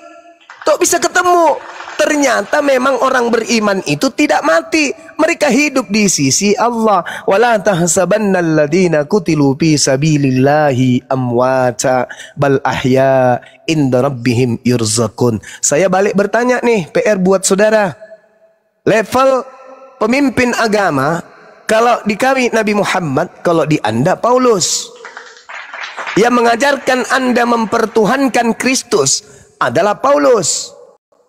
Kok bisa ketemu? Ternyata memang orang beriman itu tidak mati. Mereka hidup di sisi Allah. Wala tahsabanna alladziina qutilu fi sabilillahi amwata bal ahya inda rabbihim yurzaqun. Saya balik bertanya nih, PR buat saudara. Level pemimpin agama, kalau di kami Nabi Muhammad, kalau di Anda Paulus. Yang mengajarkan Anda mempertuhankan Kristus adalah Paulus.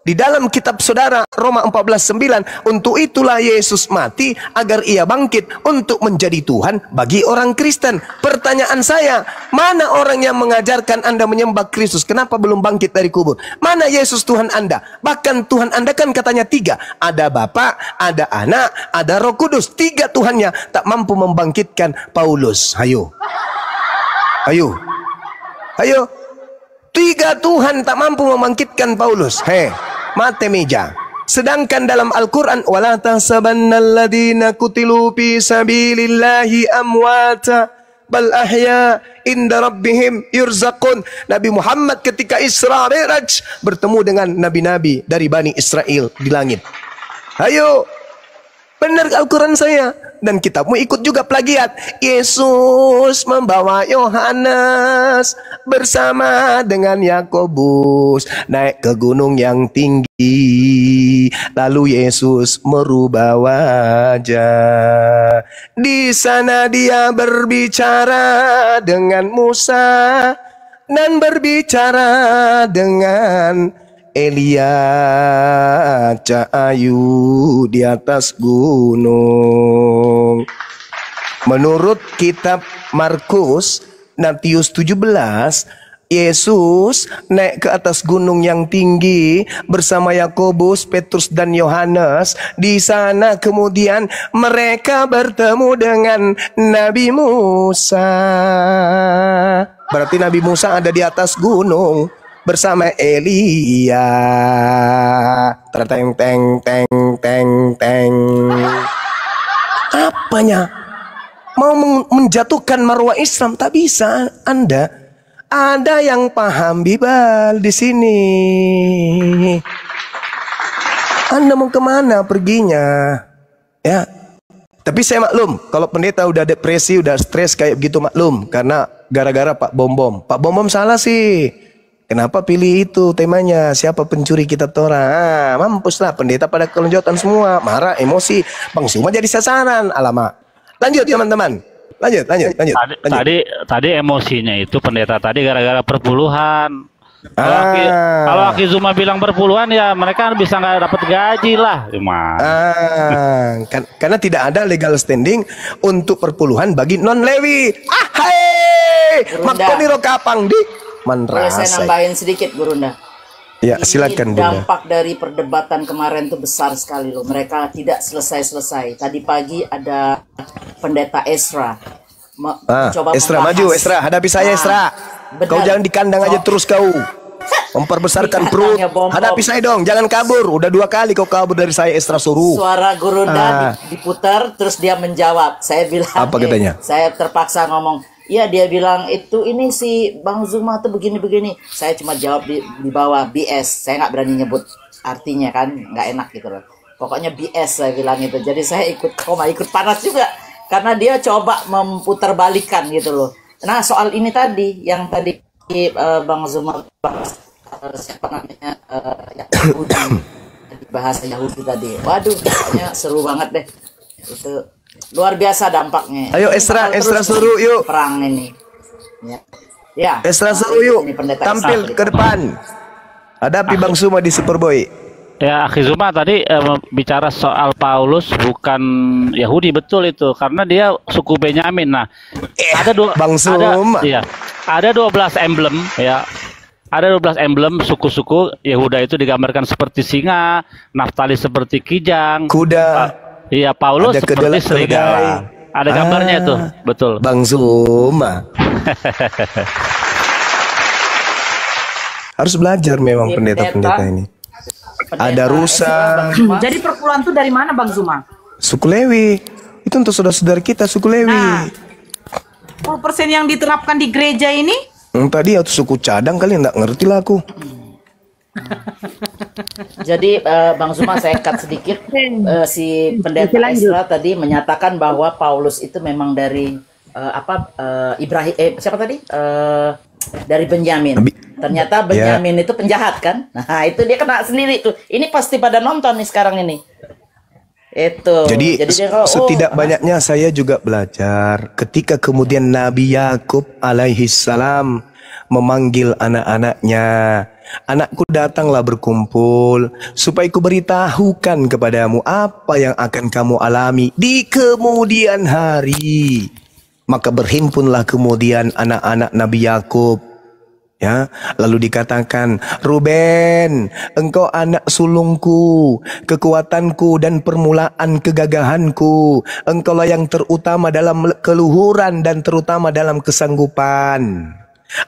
Di dalam kitab saudara Roma 14:9, untuk itulah Yesus mati agar ia bangkit untuk menjadi Tuhan bagi orang Kristen. Pertanyaan saya, mana orang yang mengajarkan Anda menyembah Kristus? Kenapa belum bangkit dari kubur? Mana Yesus Tuhan Anda? Bahkan Tuhan Anda kan katanya 3. Ada Bapa, ada Anak, ada Roh Kudus. 3 Tuhannya tak mampu membangkitkan Paulus. Ayo. Ayo. Ayo. 3 Tuhan tak mampu membangkitkan Paulus. Mate meja. Sedangkan dalam Al-Quran, wala tahsabannal kutilu fi sabilillahi amwata bal ahya inda rabbihim yurzaqun. Nabi Muhammad ketika Isra Mi'raj bertemu dengan nabi-nabi dari Bani Israel di langit. Ayo, benar Al-Quran saya. Dan kitabmu ikut juga plagiat. Yesus membawa Yohanes bersama dengan Yakobus naik ke gunung yang tinggi. Lalu Yesus merubah wajah. Di sana dia berbicara dengan Musa dan berbicara dengan Elia Cahayu di atas gunung. Menurut kitab Markus Matius 17, Yesus naik ke atas gunung yang tinggi bersama Yakobus, Petrus dan Yohanes. Di sana kemudian mereka bertemu dengan Nabi Musa. Berarti Nabi Musa ada di atas gunung bersama Elia. Teng teng teng teng teng. Apanya? Mau menjatuhkan marwah Islam tak bisa Anda. Ada yang paham Bibal di sini. Anda mau kemana perginya? Ya. Tapi saya maklum kalau pendeta udah depresi, udah stres kayak begitu maklum karena gara-gara Pak Bom Bom. Pak Bom Bom salah sih. Kenapa pilih itu temanya? Siapa pencuri kitab Torah? Mampuslah pendeta pada kelonjotan semua, marah, emosi. Bang Suma jadi sasaran. Alamak. Lanjut teman-teman. Lanjut. Tadi emosinya itu pendeta tadi gara-gara perpuluhan. Kalau Aki Zuma bilang perpuluhan ya mereka bisa nggak dapat gaji lah. Karena tidak ada legal standing untuk perpuluhan bagi non Lewi. Makoni rokapang di. Boleh saya nambahin sedikit, Gurunda? Ya, silakan, Bunda. Dampak dari perdebatan kemarin itu besar sekali loh. Mereka tidak selesai-selesai. Tadi pagi ada pendeta Esra. Esra maju, Esra hadapi saya, Esra. Kau jangan di kandang aja terus kau. Memperbesarkan perut. Hadapi saya dong, jangan kabur. Udah 2 kali kau kabur dari saya, Esra suruh. Suara Gurunda diputar, terus dia menjawab. Saya bilang, apa katanya? Saya terpaksa ngomong. Iya, dia bilang ini si Bang Zuma tuh begini-begini. Saya cuma jawab di bawah BS. Saya nggak berani nyebut artinya kan, nggak enak gitu loh. Pokoknya BS saya bilang itu. Jadi saya ikut panas juga karena dia coba memutarbalikkan gitu loh. Nah soal ini tadi yang tadi Bang Zuma siapa namanya Yahudi, bahasa Yahudi tadi. Waduh, pokoknya seru banget deh itu. Luar biasa dampaknya. Ayo Esra suruh yuk. Perang ini. Ya. Esra suruh yuk. Tampil ke depan. Hadapi Bang Zuma di Superboy. Ya, Aki Zuma tadi bicara soal Paulus bukan Yahudi, betul itu karena dia suku Benyamin. Nah, ada Bang Zuma. Ada 12 emblem ya. Ada 12 emblem suku-suku Yehuda itu digambarkan seperti singa, Naftali seperti kijang, kuda. Iya, Paulus seperti serigala. Ada gambarnya itu, betul. Bang Zuma. Harus belajar memang pendeta-pendeta ini. Ada rusa. Jadi perpuluhan itu dari mana Bang Zuma? Suku Lewi. Itu untuk saudara-saudara kita suku Lewi. 10% yang diterapkan di gereja ini? Tadi atau suku cadang kali nggak ngerti lah aku. Jadi Bang Zuma saya cut sedikit. Si pendeta Esra tadi menyatakan bahwa Paulus itu memang dari Ibrahim siapa tadi? Dari Benyamin. Ternyata Benyamin itu penjahat kan? Nah, itu dia kena sendiri tuh. Ini pasti pada nonton nih sekarang ini. Itu. Jadi setidak-banyaknya saya juga belajar ketika kemudian Nabi Yakub alaihi salam memanggil anak-anaknya. Anakku, datanglah berkumpul, supaya ku beritahukan kepadamu apa yang akan kamu alami di kemudian hari. Maka berhimpunlah kemudian anak-anak Nabi Yakub. Ya, lalu dikatakan, Ruben, engkau anak sulungku, kekuatanku dan permulaan kegagahanku. Engkaulah yang terutama dalam keluhuran dan terutama dalam kesanggupan.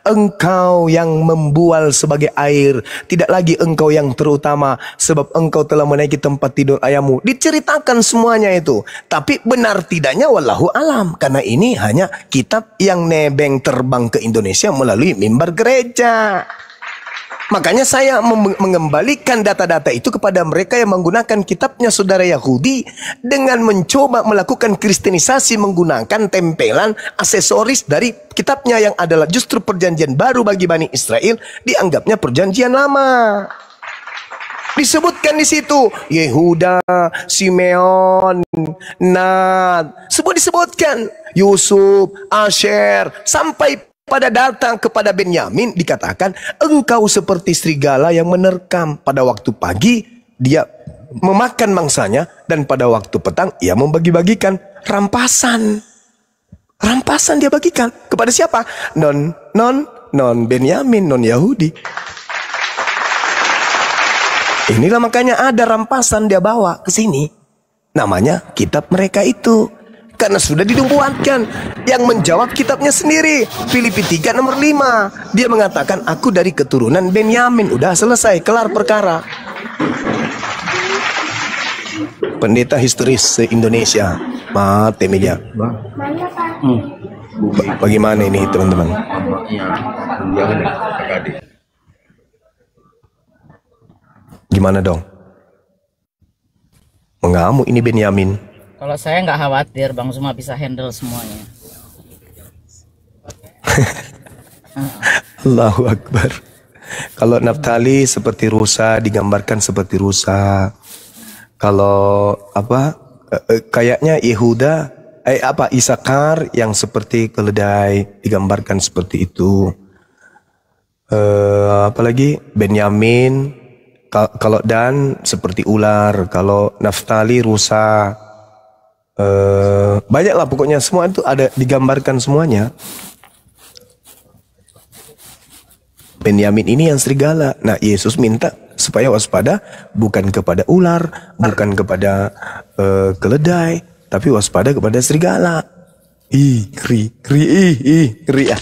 Engkau yang membual sebagai air, tidak lagi engkau yang terutama, sebab engkau telah menaiki tempat tidur ayahmu. Diceritakan semuanya itu. Tapi benar tidaknya wallahu alam, karena ini hanya kitab yang nebeng terbang ke Indonesia melalui mimbar gereja. Makanya saya mengembalikan data-data itu kepada mereka yang menggunakan kitabnya saudara Yahudi dengan mencoba melakukan kristenisasi menggunakan tempelan aksesoris dari kitabnya yang adalah justru perjanjian baru bagi Bani Israel, dianggapnya perjanjian lama. Disebutkan di situ Yehuda, Simeon, Nad, disebutkan Yusuf, Asher, sampai pada datang kepada Benyamin dikatakan, engkau seperti serigala yang menerkam. Pada waktu pagi dia memakan mangsanya, dan pada waktu petang ia membagi-bagikan rampasan. Rampasan dia bagikan kepada siapa? Non Benyamin, non Yahudi. Inilah makanya ada rampasan dia bawa ke sini. Namanya kitab mereka itu. Karena sudah dinubuatkan. Yang menjawab kitabnya sendiri, Filipi 3 nomor 5. Dia mengatakan, aku dari keturunan Benyamin. Udah selesai, kelar perkara. Pendeta historis se-Indonesia, mati media. Bagaimana ini teman-teman? Gimana dong? Mengamuk ini Benyamin. Kalau saya nggak khawatir, Bang Zuma bisa handle semuanya. Allahu Akbar. Kalau Naftali seperti rusa, digambarkan seperti rusa. Kalau kayaknya Yehuda, Isakar yang seperti keledai, digambarkan seperti itu. Apalagi Benyamin, kalau Dan seperti ular, kalau Naftali rusa. Banyaklah pokoknya, semua itu ada digambarkan semuanya. Benyamin ini yang serigala. Nah, Yesus minta supaya waspada bukan kepada ular, bukan kepada keledai, tapi waspada kepada serigala. Ngeri ah.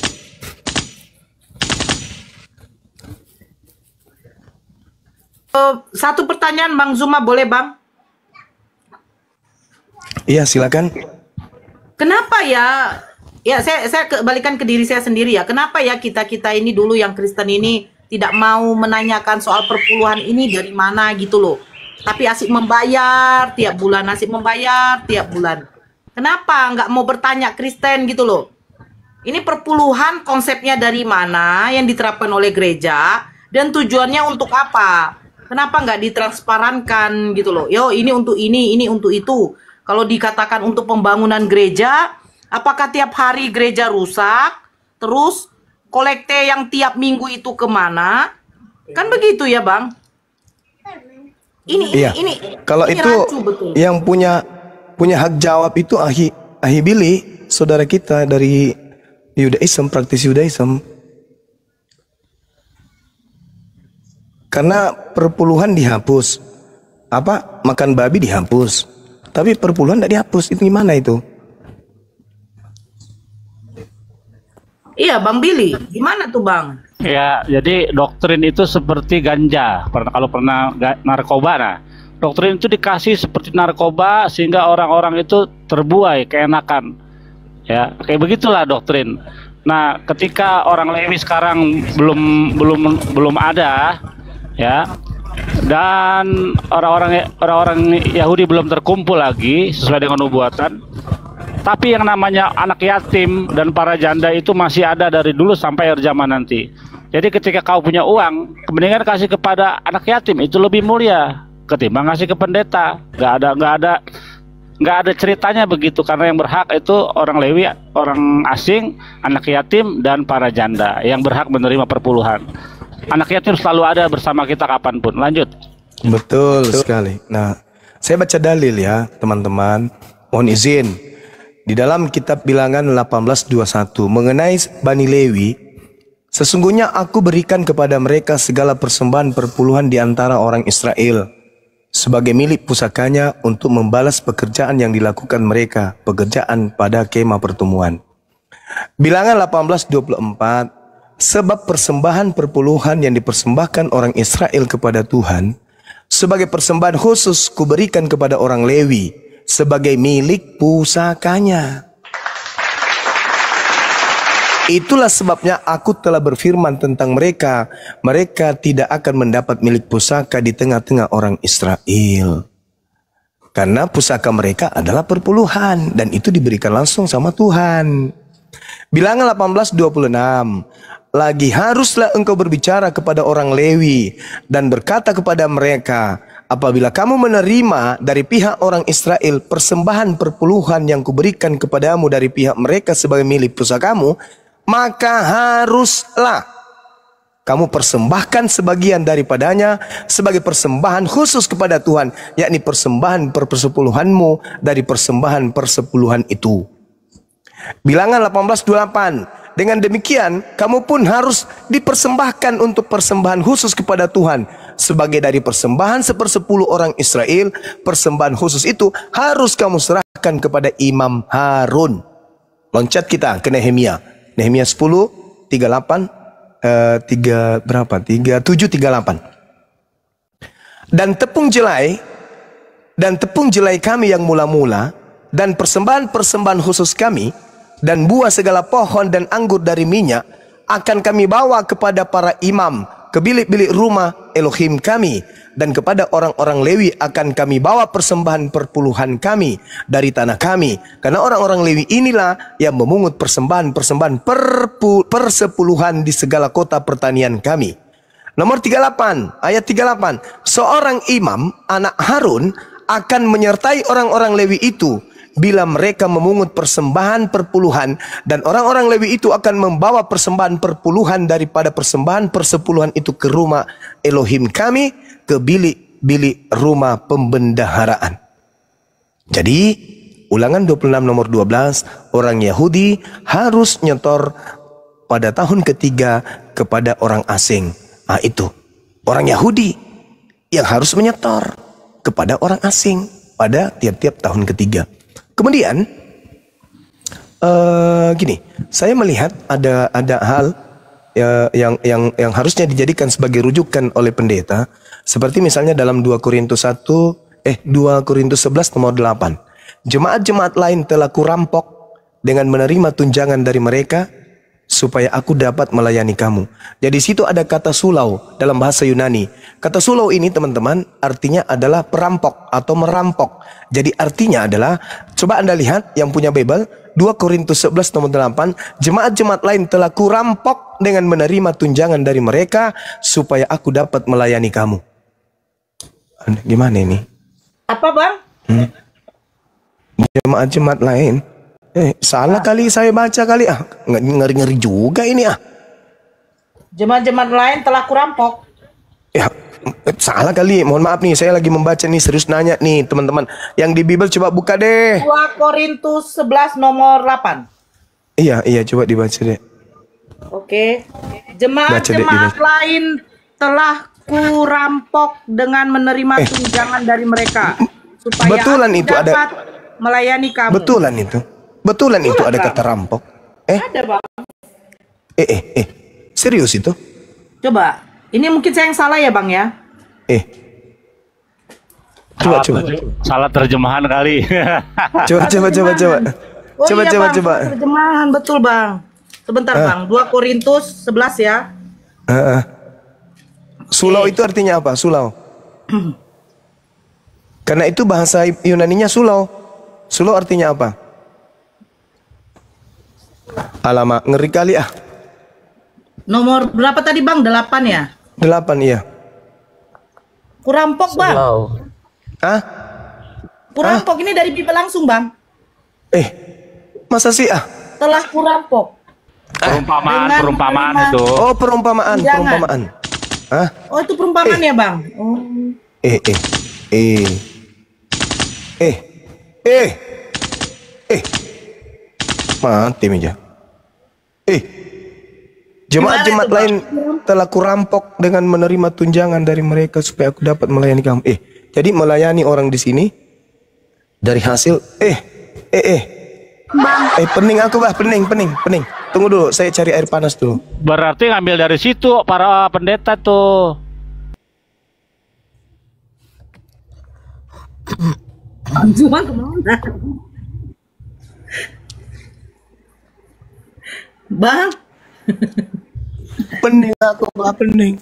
Satu pertanyaan Bang Zuma, boleh Bang? Iya, silakan. Kenapa ya? Ya, saya kembalikan ke diri saya sendiri ya. Kenapa ya kita ini dulu yang Kristen ini tidak mau menanyakan soal perpuluhan ini dari mana gitu loh. Tapi asik membayar tiap bulan, Kenapa nggak mau bertanya Kristen gitu loh? Ini perpuluhan konsepnya dari mana yang diterapkan oleh gereja dan tujuannya untuk apa? Kenapa nggak ditransparankan gitu loh? Yo, ini untuk ini untuk itu. Kalau dikatakan untuk pembangunan gereja, apakah tiap hari gereja rusak? Terus kolekte yang tiap minggu itu kemana? Kan begitu ya Bang? Ini kalau ini itu yang punya hak jawab itu Ahi Billy, saudara kita dari Yudaism, praktis Yudaism. Karena perpuluhan dihapus, makan babi dihapus, tapi perpuluhan tidak dihapus. Itu gimana itu? Iya Bang Billy, gimana tuh Bang? Ya, jadi doktrin itu seperti ganja. Kalau pernah narkoba, nah doktrin itu dikasih seperti narkoba sehingga orang-orang itu terbuai keenakan. Ya, kayak begitulah doktrin. Nah, ketika orang Lewi sekarang belum ada, ya, dan orang-orang Yahudi belum terkumpul lagi sesuai dengan nubuatan. Tapi yang namanya anak yatim dan para janda itu masih ada dari dulu sampai akhir zaman nanti. Jadi ketika kau punya uang, mendingan kasih kepada anak yatim, itu lebih mulia ketimbang kasih ke pendeta. Nggak nggak ada ceritanya begitu, karena yang berhak itu orang Lewi, orang asing, anak yatim, dan para janda yang berhak menerima perpuluhan. Anak yatim selalu ada bersama kita kapanpun. Lanjut. Betul sekali. Nah, saya baca dalil ya teman-teman. Mohon izin. Di dalam kitab Bilangan 18:21 mengenai Bani Lewi, sesungguhnya aku berikan kepada mereka segala persembahan perpuluhan di antara orang Israel sebagai milik pusakanya untuk membalas pekerjaan yang dilakukan mereka, pekerjaan pada kemah pertemuan. Bilangan 18:24, sebab persembahan perpuluhan yang dipersembahkan orang Israel kepada Tuhan sebagai persembahan khusus kuberikan kepada orang Lewi sebagai milik pusakanya. Itulah sebabnya aku telah berfirman tentang mereka. Mereka tidak akan mendapat milik pusaka di tengah-tengah orang Israel. Karena pusaka mereka adalah perpuluhan. Dan itu diberikan langsung sama Tuhan. Bilangan 18:26. Lagi haruslah engkau berbicara kepada orang Lewi. Dan berkata kepada mereka, apabila kamu menerima dari pihak orang Israel persembahan perpuluhan yang kuberikan kepadamu dari pihak mereka sebagai milik pusakamu, maka haruslah kamu persembahkan sebagian daripadanya sebagai persembahan khusus kepada Tuhan, yakni persembahan persepuluhanmu dari persembahan persepuluhan itu. Bilangan 18:28. Dengan demikian, kamu pun harus dipersembahkan untuk persembahan khusus kepada Tuhan. Sebagai dari persembahan 1/10 orang Israel, persembahan khusus itu harus kamu serahkan kepada Imam Harun. Loncat kita ke Nehemia. Nehemia 10, 38, 37, 38. Dan tepung jelai kami yang mula-mula, dan persembahan-persembahan khusus kami, dan buah segala pohon dan anggur dari minyak akan kami bawa kepada para imam ke bilik-bilik rumah Elohim kami, dan kepada orang-orang Lewi akan kami bawa persembahan perpuluhan kami dari tanah kami, karena orang-orang Lewi inilah yang memungut persembahan persepuluhan di segala kota pertanian kami. Nomor 38, ayat 38. Seorang imam, anak Harun, akan menyertai orang-orang Lewi itu bila mereka memungut persembahan perpuluhan, dan orang-orang Lewi itu akan membawa persembahan perpuluhan daripada persembahan persepuluhan itu ke rumah Elohim kami, ke bilik-bilik rumah pembendaharaan. Jadi Ulangan 26 nomor 12, orang Yahudi harus nyetor pada tahun ketiga kepada orang asing. Itu orang Yahudi yang harus menyetor kepada orang asing pada tiap-tiap tahun ketiga. Kemudian gini, saya melihat ada hal yang harusnya dijadikan sebagai rujukan oleh pendeta, seperti misalnya dalam 2 Korintus 11 nomor 8. Jemaat-jemaat lain telah kurampok dengan menerima tunjangan dari mereka supaya aku dapat melayani kamu. Jadi situ ada kata sulau dalam bahasa Yunani. Kata sulau ini teman-teman artinya adalah perampok atau merampok. Jadi artinya adalah, coba Anda lihat yang punya Bible, 2 Korintus 11 nomor 8, jemaat-jemaat lain telah kurampok dengan menerima tunjangan dari mereka supaya aku dapat melayani kamu. Gimana ini? Apa bang? Jemaat-jemaat lain. Salah kali saya baca kali ngeri-ngeri juga ini Jemaat-jemaat lain telah kurampok. Ya, salah kali. Mohon maaf nih, saya lagi membaca nih, serius nanya nih teman-teman. Yang di Bible coba buka deh. 2 Korintus 11 nomor 8. Iya, coba dibaca deh. Oke. Jemaat-jemaat lain telah kurampok dengan menerima tunjangan dari mereka supaya betulan aku itu dapat ada melayani kamu. Betulan itu ada kata rampok. Ada bang. Serius itu? Coba, ini mungkin saya yang salah ya bang ya? Coba. Salah terjemahan kali. Coba. Coba. Terjemahan betul bang. Sebentar bang, 2 Korintus 11 ya. Sulau itu artinya apa? Sulau. Karena itu bahasa Yunaninya sulau. Sulau artinya apa? Alamak, ngeri kali Nomor berapa tadi bang? 8 ya? 8 iya. Kurampok bang. Kurampok ini dari Bible langsung, Bang. Masa sih Telah kurampok. Perumpamaan itu. Oh, perumpamaan. Hah? Oh, itu perumpamaan ya, Bang? Oh. Mati meja. Jemaat-jemaat lain telah kurampok dengan menerima tunjangan dari mereka supaya aku dapat melayani kamu. Jadi melayani orang di sini dari hasil pening aku, Bah, pening. Tunggu dulu, saya cari air panas dulu. Berarti ngambil dari situ para pendeta tuh. Cuma kemana? Bang. Pening aku, Bah, pening.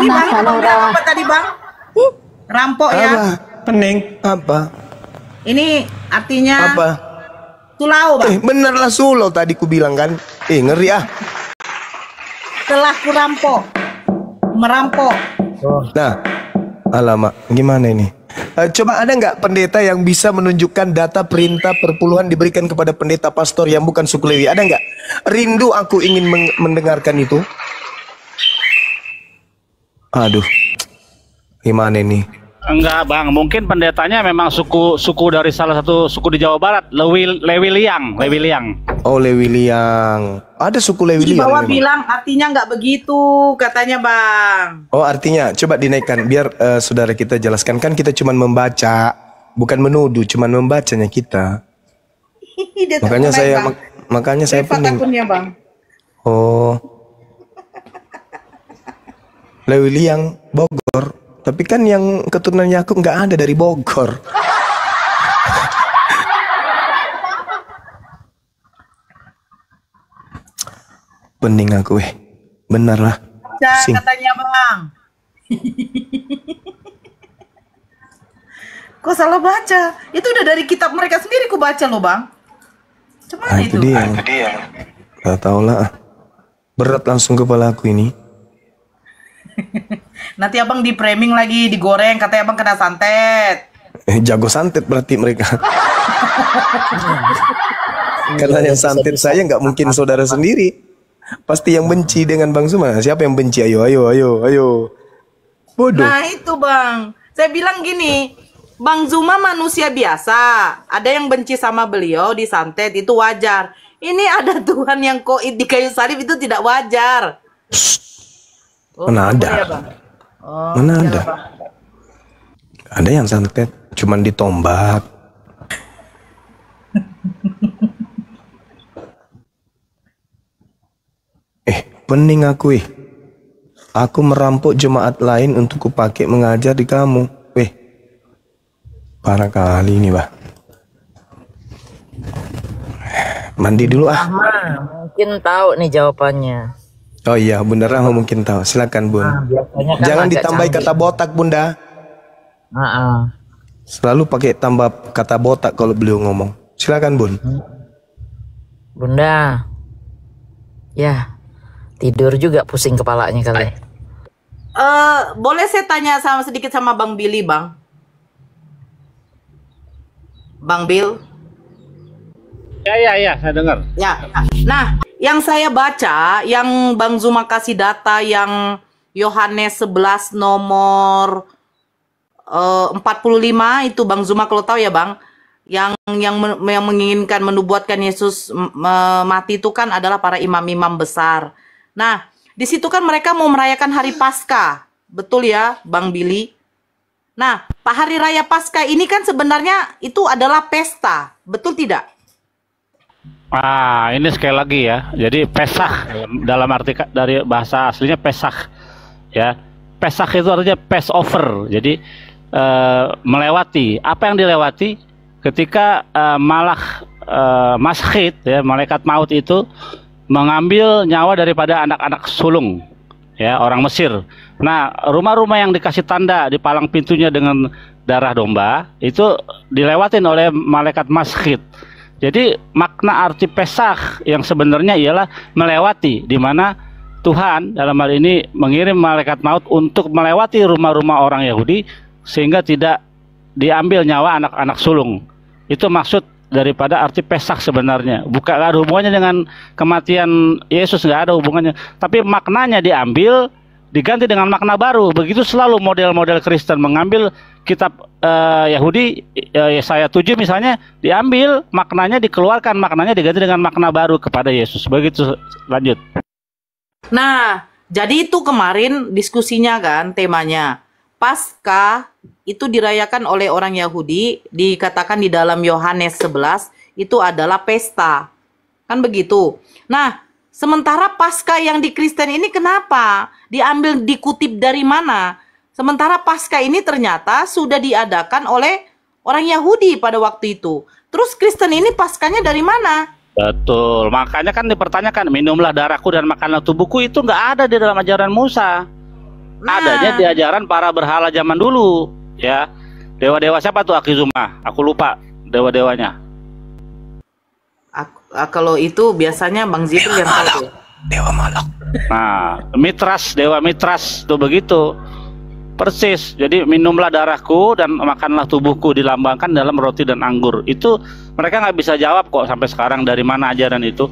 Ini Bang, apa tadi, Bang? Rampok ya? Pening. Apa? Ini artinya apa? Sulau, Bang. Benerlah sulau tadi ku bilang kan. Ngeri Telah kurampok. Merampok. Nah, alamak, gimana ini? Coba ada nggak pendeta yang bisa menunjukkan data perintah perpuluhan diberikan kepada pendeta pastor yang bukan suku Lewi? Ada nggak? Rindu aku ingin mendengarkan itu. Aduh, gimana ini? Enggak, Bang, mungkin pendetanya memang suku dari salah satu suku di Jawa Barat, Lewi Liang. Oh, Lewi Liang. Ada suku Lewi Liang. Di bawah bilang artinya nggak begitu, katanya, Bang. Oh, artinya coba dinaikkan biar saudara kita jelaskan, kan kita cuma membaca, bukan menuduh, cuma membacanya kita. Makanya saya pening. Akunnya, Bang. Oh. Lewi Liang Bogor. Tapi kan yang keturunan Yakub nggak ada dari Bogor. Pening aku, benar lah. Katanya, Bang. Kok salah baca? Itu udah dari kitab mereka sendiri ku baca loh, Bang. Cuman itu dia. Gak tau lah. Berat langsung kepala aku ini. Nanti abang di framing lagi, digoreng, katanya abang kena santet. Jago santet berarti mereka. Karena yang santet saya nggak mungkin saudara sendiri. Pasti yang benci dengan Bang Zuma. Siapa yang benci? Ayo. Bodoh. Nah itu, Bang. Saya bilang gini, Bang Zuma manusia biasa. Ada yang benci sama beliau, disantet, itu wajar. Ini ada Tuhan yang koid di kayu salib, itu tidak wajar. Mana ada? Mana ada? Ada yang santet, cuman ditombak. Pening aku. Aku merampok jemaat lain untuk kupakai mengajar di kamu. Parah kali ini, Bah. Mandi dulu Mungkin tahu nih jawabannya. Oh iya, Bunda Rahma mungkin tahu. Silakan, Bun. Kan jangan ditambahi kata botak, Bunda. Selalu pakai tambah kata botak kalau beliau ngomong. Silakan, Bun. Bunda. Ya, tidur juga pusing kepalanya kali. Boleh saya tanya sedikit sama Bang Billy, Bang? Bang Bill? Ya, saya dengar. Ya. Nah, yang saya baca, yang Bang Zuma kasih data yang Yohanes 11 nomor 45 itu Bang Zuma kalau tahu ya, Bang. Yang menginginkan menubuatkan Yesus mati itu kan adalah para imam-imam besar. Nah, di situ kan mereka mau merayakan hari Paskah. Betul ya, Bang Billy? Nah, Hari Raya Paskah ini kan sebenarnya itu adalah pesta. Betul tidak? Ini sekali lagi ya. Jadi Pesach dalam arti dari bahasa aslinya Pesach ya. Pesach itu artinya Passover. Jadi melewati. Apa yang dilewati ketika Maschid ya, malaikat maut itu mengambil nyawa daripada anak-anak sulung ya, orang Mesir. Nah, rumah-rumah yang dikasih tanda di palang pintunya dengan darah domba itu dilewatin oleh malaikat Maschid. Jadi makna arti Pesach yang sebenarnya ialah melewati, di mana Tuhan dalam hal ini mengirim malaikat maut untuk melewati rumah-rumah orang Yahudi sehingga tidak diambil nyawa anak-anak sulung. Itu maksud daripada arti Pesak sebenarnya. Bukan, gak ada hubungannya dengan kematian Yesus, nggak ada hubungannya. Tapi maknanya diambil, diganti dengan makna baru. Begitu selalu model-model Kristen mengambil kitab Yahudi, Yesaya 7 misalnya, diambil maknanya, dikeluarkan maknanya, diganti dengan makna baru kepada Yesus. Begitu, lanjut. Nah, jadi itu kemarin diskusinya kan, temanya Paskah itu dirayakan oleh orang Yahudi, dikatakan di dalam Yohanes 11 itu adalah pesta. Kan begitu. Nah, sementara Paskah yang di Kristen ini kenapa diambil, dikutip dari mana? Sementara Paskah ini ternyata sudah diadakan oleh orang Yahudi pada waktu itu. Terus Kristen ini Paskahnya dari mana? Betul, makanya kan dipertanyakan, minumlah darahku dan makanlah tubuhku, itu nggak ada di dalam ajaran Musa. Adanya di ajaran para berhala zaman dulu, ya. Dewa-dewa siapa tuh Akizuma? Aku lupa dewa-dewanya. Kalau itu biasanya Bang Zidul yang tahu. Dewa Malak. Nah, Mitras, dewa Mitras tuh begitu. Persis. Jadi minumlah darahku dan makanlah tubuhku, dilambangkan dalam roti dan anggur. Itu mereka nggak bisa jawab kok sampai sekarang dari mana ajaran itu.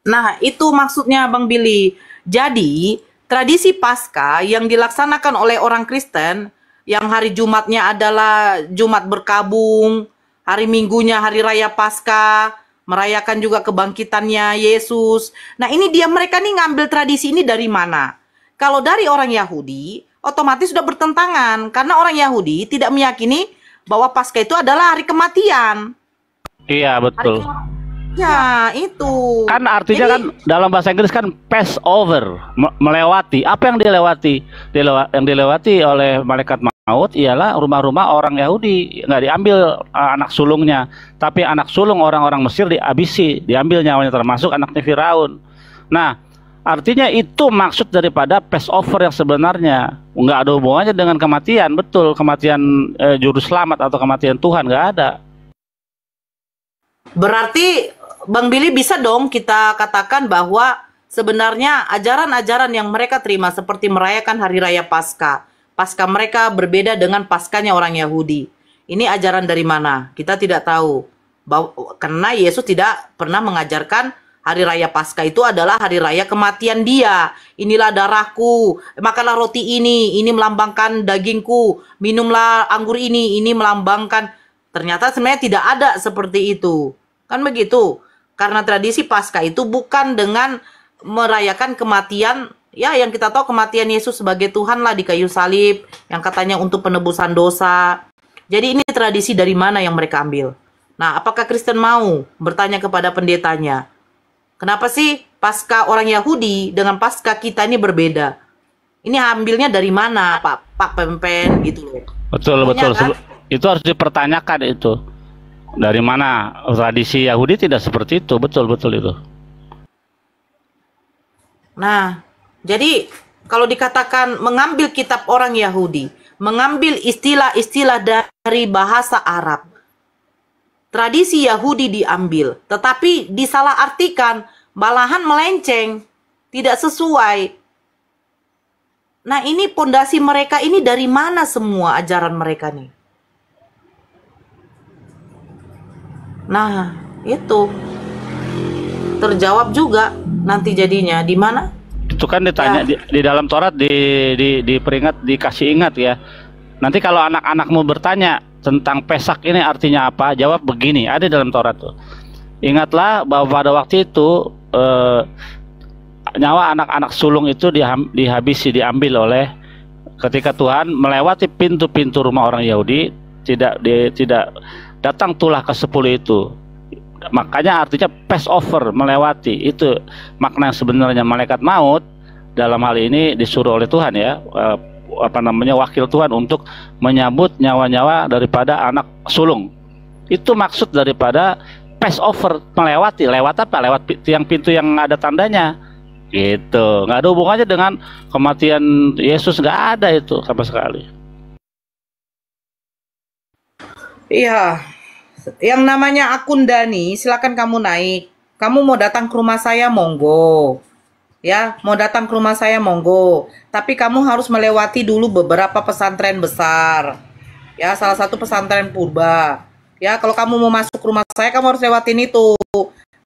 Nah, itu maksudnya Bang Billy. Jadi, tradisi Paskah yang dilaksanakan oleh orang Kristen, yang hari Jumatnya adalah Jumat berkabung, hari Minggunya hari raya Paskah, merayakan juga kebangkitannya Yesus. Nah, ini mereka nih ngambil tradisi ini dari mana? Kalau dari orang Yahudi, otomatis sudah bertentangan. Karena orang Yahudi tidak meyakini bahwa Paskah itu adalah hari kematian. Iya, betul. Ya, itu. Kan artinya kan dalam bahasa Inggris kan pass over, melewati. Apa yang dilewati? Yang dilewati oleh malaikat maut ialah rumah-rumah orang Yahudi, nggak diambil anak sulungnya, tapi anak sulung orang-orang Mesir dihabisi, diambil nyawanya, termasuk anaknya Firaun. Nah, artinya itu maksud daripada Passover yang sebenarnya. Nggak ada hubungannya dengan kematian, betul, kematian juru selamat atau kematian Tuhan, nggak ada. Berarti Bang Billy bisa dong kita katakan bahwa sebenarnya ajaran-ajaran yang mereka terima seperti merayakan hari raya Paskah, Paskah mereka berbeda dengan Paskahnya orang Yahudi. Ini ajaran dari mana? Kita tidak tahu. Karena Yesus tidak pernah mengajarkan hari raya Paskah itu adalah hari raya kematian dia. Inilah darahku, makanlah roti ini melambangkan dagingku, minumlah anggur ini melambangkan. Ternyata sebenarnya tidak ada seperti itu. Kan begitu. Karena tradisi Paskah itu bukan dengan merayakan kematian, ya yang kita tahu kematian Yesus sebagai Tuhan lah di kayu salib, yang katanya untuk penebusan dosa. Jadi ini tradisi dari mana yang mereka ambil? Nah, apakah Kristen mau bertanya kepada pendetanya? Kenapa sih Paskah orang Yahudi dengan Paskah kita ini berbeda? Ini ambilnya dari mana, Pak Pempen gitu loh. Betul, Pokoknya, betul. kan? Itu harus dipertanyakan itu. Dari mana tradisi Yahudi tidak seperti itu, betul-betul itu. Nah, jadi kalau dikatakan mengambil kitab orang Yahudi, mengambil istilah-istilah dari bahasa Arab, tradisi Yahudi diambil, tetapi disalahartikan, malahan melenceng, tidak sesuai. Nah, ini pondasi mereka ini dari mana semua ajaran mereka nih? Nah, itu terjawab juga nanti jadinya di mana? Itu kan ditanya Ya. di dalam Taurat, diperingat, dikasih ingat ya. Nanti kalau anak-anakmu bertanya tentang Pesak ini artinya apa, jawab begini, ada dalam Taurat tuh. Ingatlah bahwa pada waktu itu nyawa anak-anak sulung itu dihabisi, diambil oleh ketika Tuhan melewati pintu-pintu rumah orang Yahudi, tidak datang tulah ke-10 itu. Makanya artinya Passover, melewati. Itu makna yang sebenarnya. Malaikat maut dalam hal ini disuruh oleh Tuhan ya, wakil Tuhan untuk menyambut nyawa-nyawa daripada anak sulung. Itu maksud daripada Passover, melewati. Lewat apa? Lewat tiang pintu yang ada tandanya. Gitu. Nggak ada hubungannya dengan kematian Yesus, nggak ada itu sama sekali. Iya, yang namanya akun Dani, silakan kamu naik. Kamu mau datang ke rumah saya, monggo. Ya, mau datang ke rumah saya monggo. Tapi kamu harus melewati dulu beberapa pesantren besar. Ya, salah satu pesantren purba. Ya, kalau kamu mau masuk rumah saya, kamu harus lewatin itu.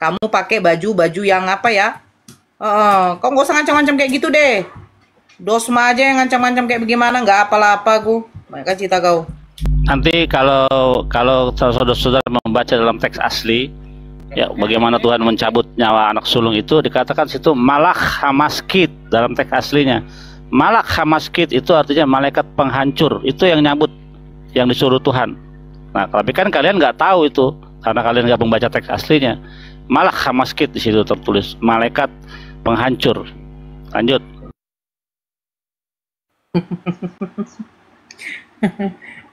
Kamu pakai baju yang apa ya? Kau nggak usah ngancam-ngancam kayak gitu deh. Dosma aja yang ngancam-ngancam kayak bagaimana, nggak apalah-apa aku. Mereka cerita kau. Nanti kalau saudara-saudara membaca dalam teks asli, ya bagaimana Tuhan mencabut nyawa anak sulung itu dikatakan situ malak hamaskit dalam teks aslinya. Malak hamaskit itu artinya malaikat penghancur, itu yang nyabut, yang disuruh Tuhan. Nah, tapi kan kalian nggak tahu itu karena kalian nggak membaca teks aslinya. Malak hamaskit di situ tertulis malaikat penghancur. Lanjut.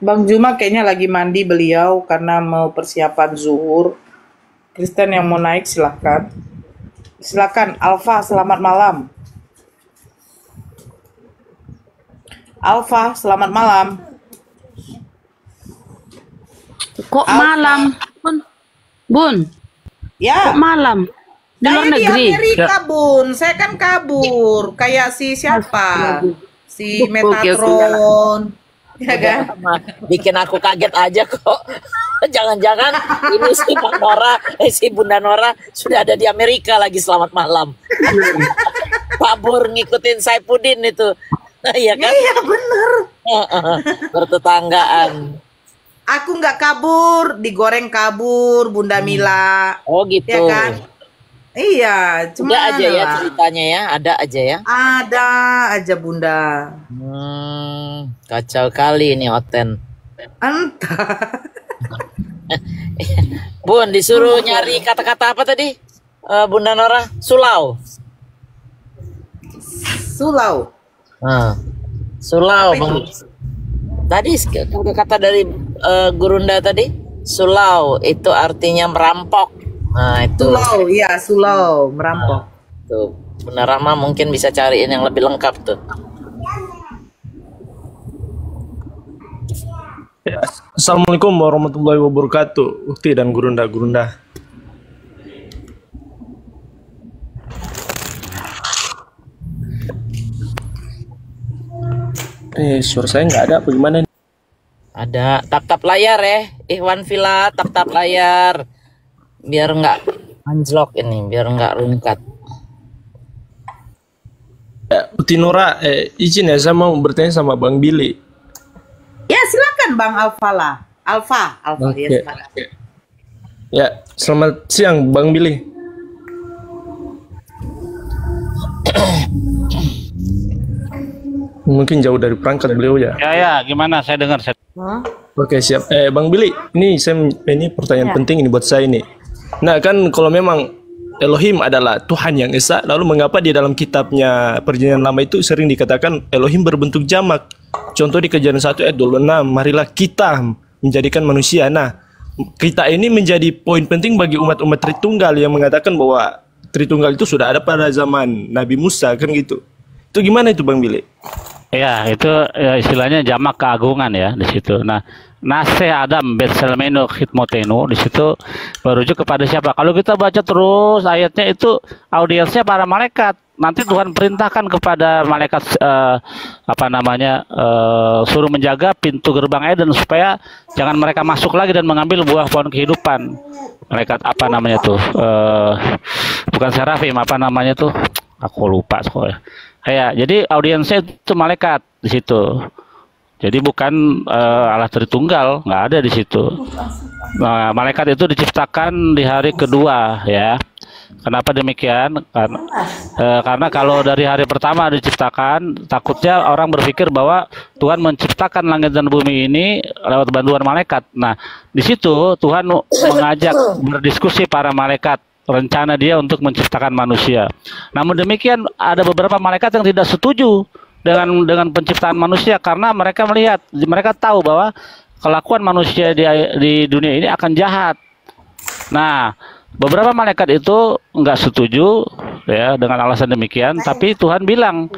Bang Juma kayaknya lagi mandi beliau karena mau persiapan zuhur. Kristen yang mau naik silahkan. Silahkan Alfa, selamat malam. Alfa, selamat malam. Kok Alfa. malam? Bun. Ya. Kok malam? Di luar Saya di negeri. Amerika, Bun. Saya kan kabur. Kayak si siapa? Si Oke, Metatron. Ya kan? Bikin aku kaget aja kok. Jangan-jangan ini si Bang Nora, si Bunda Nora sudah ada di Amerika lagi. Selamat malam. Kabur ngikutin Saipudin itu. Iya kan? Iya bener. Bertetanggaan. Aku nggak kabur, digoreng kabur, Bunda Mila. Oh gitu. Ya kan? Iya, cuma Ada aja ya ceritanya ya, ada aja ya. Ada aja Bunda. Kacau kali ini Oten. Entah. Bun, disuruh nyari kata-kata apa tadi? Bunda Nora, sulau. Sulau. Sulau. Tadi kata dari Gurunda tadi, sulau itu artinya merampok. Nah itu. Sulau, iya sulau, merampok. Tuh, Bunda Rama mungkin bisa cariin yang lebih lengkap tuh. Ya, Assalamualaikum warahmatullahi wabarakatuh. Ukti dan Gurunda. Suara saya nggak ada, bagaimana nih? Ada, tap layar ya, Ikhwan Villa, tap layar, biar nggak anjlok ini, biar nggak rungkat. Ukti Nora, izin ya, saya mau bertanya sama Bang Billy. Ya silakan Bang Alfa lah. Alfa, Oke. ya silakan. Ya, selamat siang Bang Billy. Mungkin jauh dari perangkat beliau ya. Ya, gimana? Saya dengar. Oke, siap. Bang Billy, ini pertanyaan penting ini buat saya ini. Nah, kan kalau memang Elohim adalah Tuhan yang esa, lalu mengapa di dalam kitabnya Perjanjian Lama itu sering dikatakan Elohim berbentuk jamak? Contoh di Kejadian 1 ayat 26, marilah kita menjadikan manusia. Nah, kita ini menjadi poin penting bagi umat-umat Tritunggal yang mengatakan bahwa Tritunggal itu sudah ada pada zaman Nabi Musa, kan gitu. Itu gimana itu Bang Billy? Ya, itu ya, istilahnya jamak keagungan ya di situ. Nah, Nase Adam Betselmeno Khidmotenu di situ merujuk kepada siapa? Kalau kita baca terus ayatnya itu audiensnya para malaikat. Nanti Tuhan perintahkan kepada malaikat suruh menjaga pintu gerbang Eden supaya jangan mereka masuk lagi dan mengambil buah pohon kehidupan. Malaikat bukan serafim, aku lupa soalnya. Ya, jadi audiensnya itu malaikat di situ. Jadi bukan Allah Tritunggal, nggak ada di situ. Nah, malaikat itu diciptakan di hari kedua, ya. Kenapa demikian? Karena kalau dari hari pertama diciptakan, takutnya orang berpikir bahwa Tuhan menciptakan langit dan bumi ini lewat bantuan malaikat. Nah, di situ Tuhan mengajak berdiskusi para malaikat. Rencana dia untuk menciptakan manusia. Namun demikian ada beberapa malaikat yang tidak setuju dengan penciptaan manusia karena mereka tahu bahwa kelakuan manusia di dunia ini akan jahat. Nah, beberapa malaikat itu nggak setuju ya dengan alasan demikian, tapi Tuhan bilang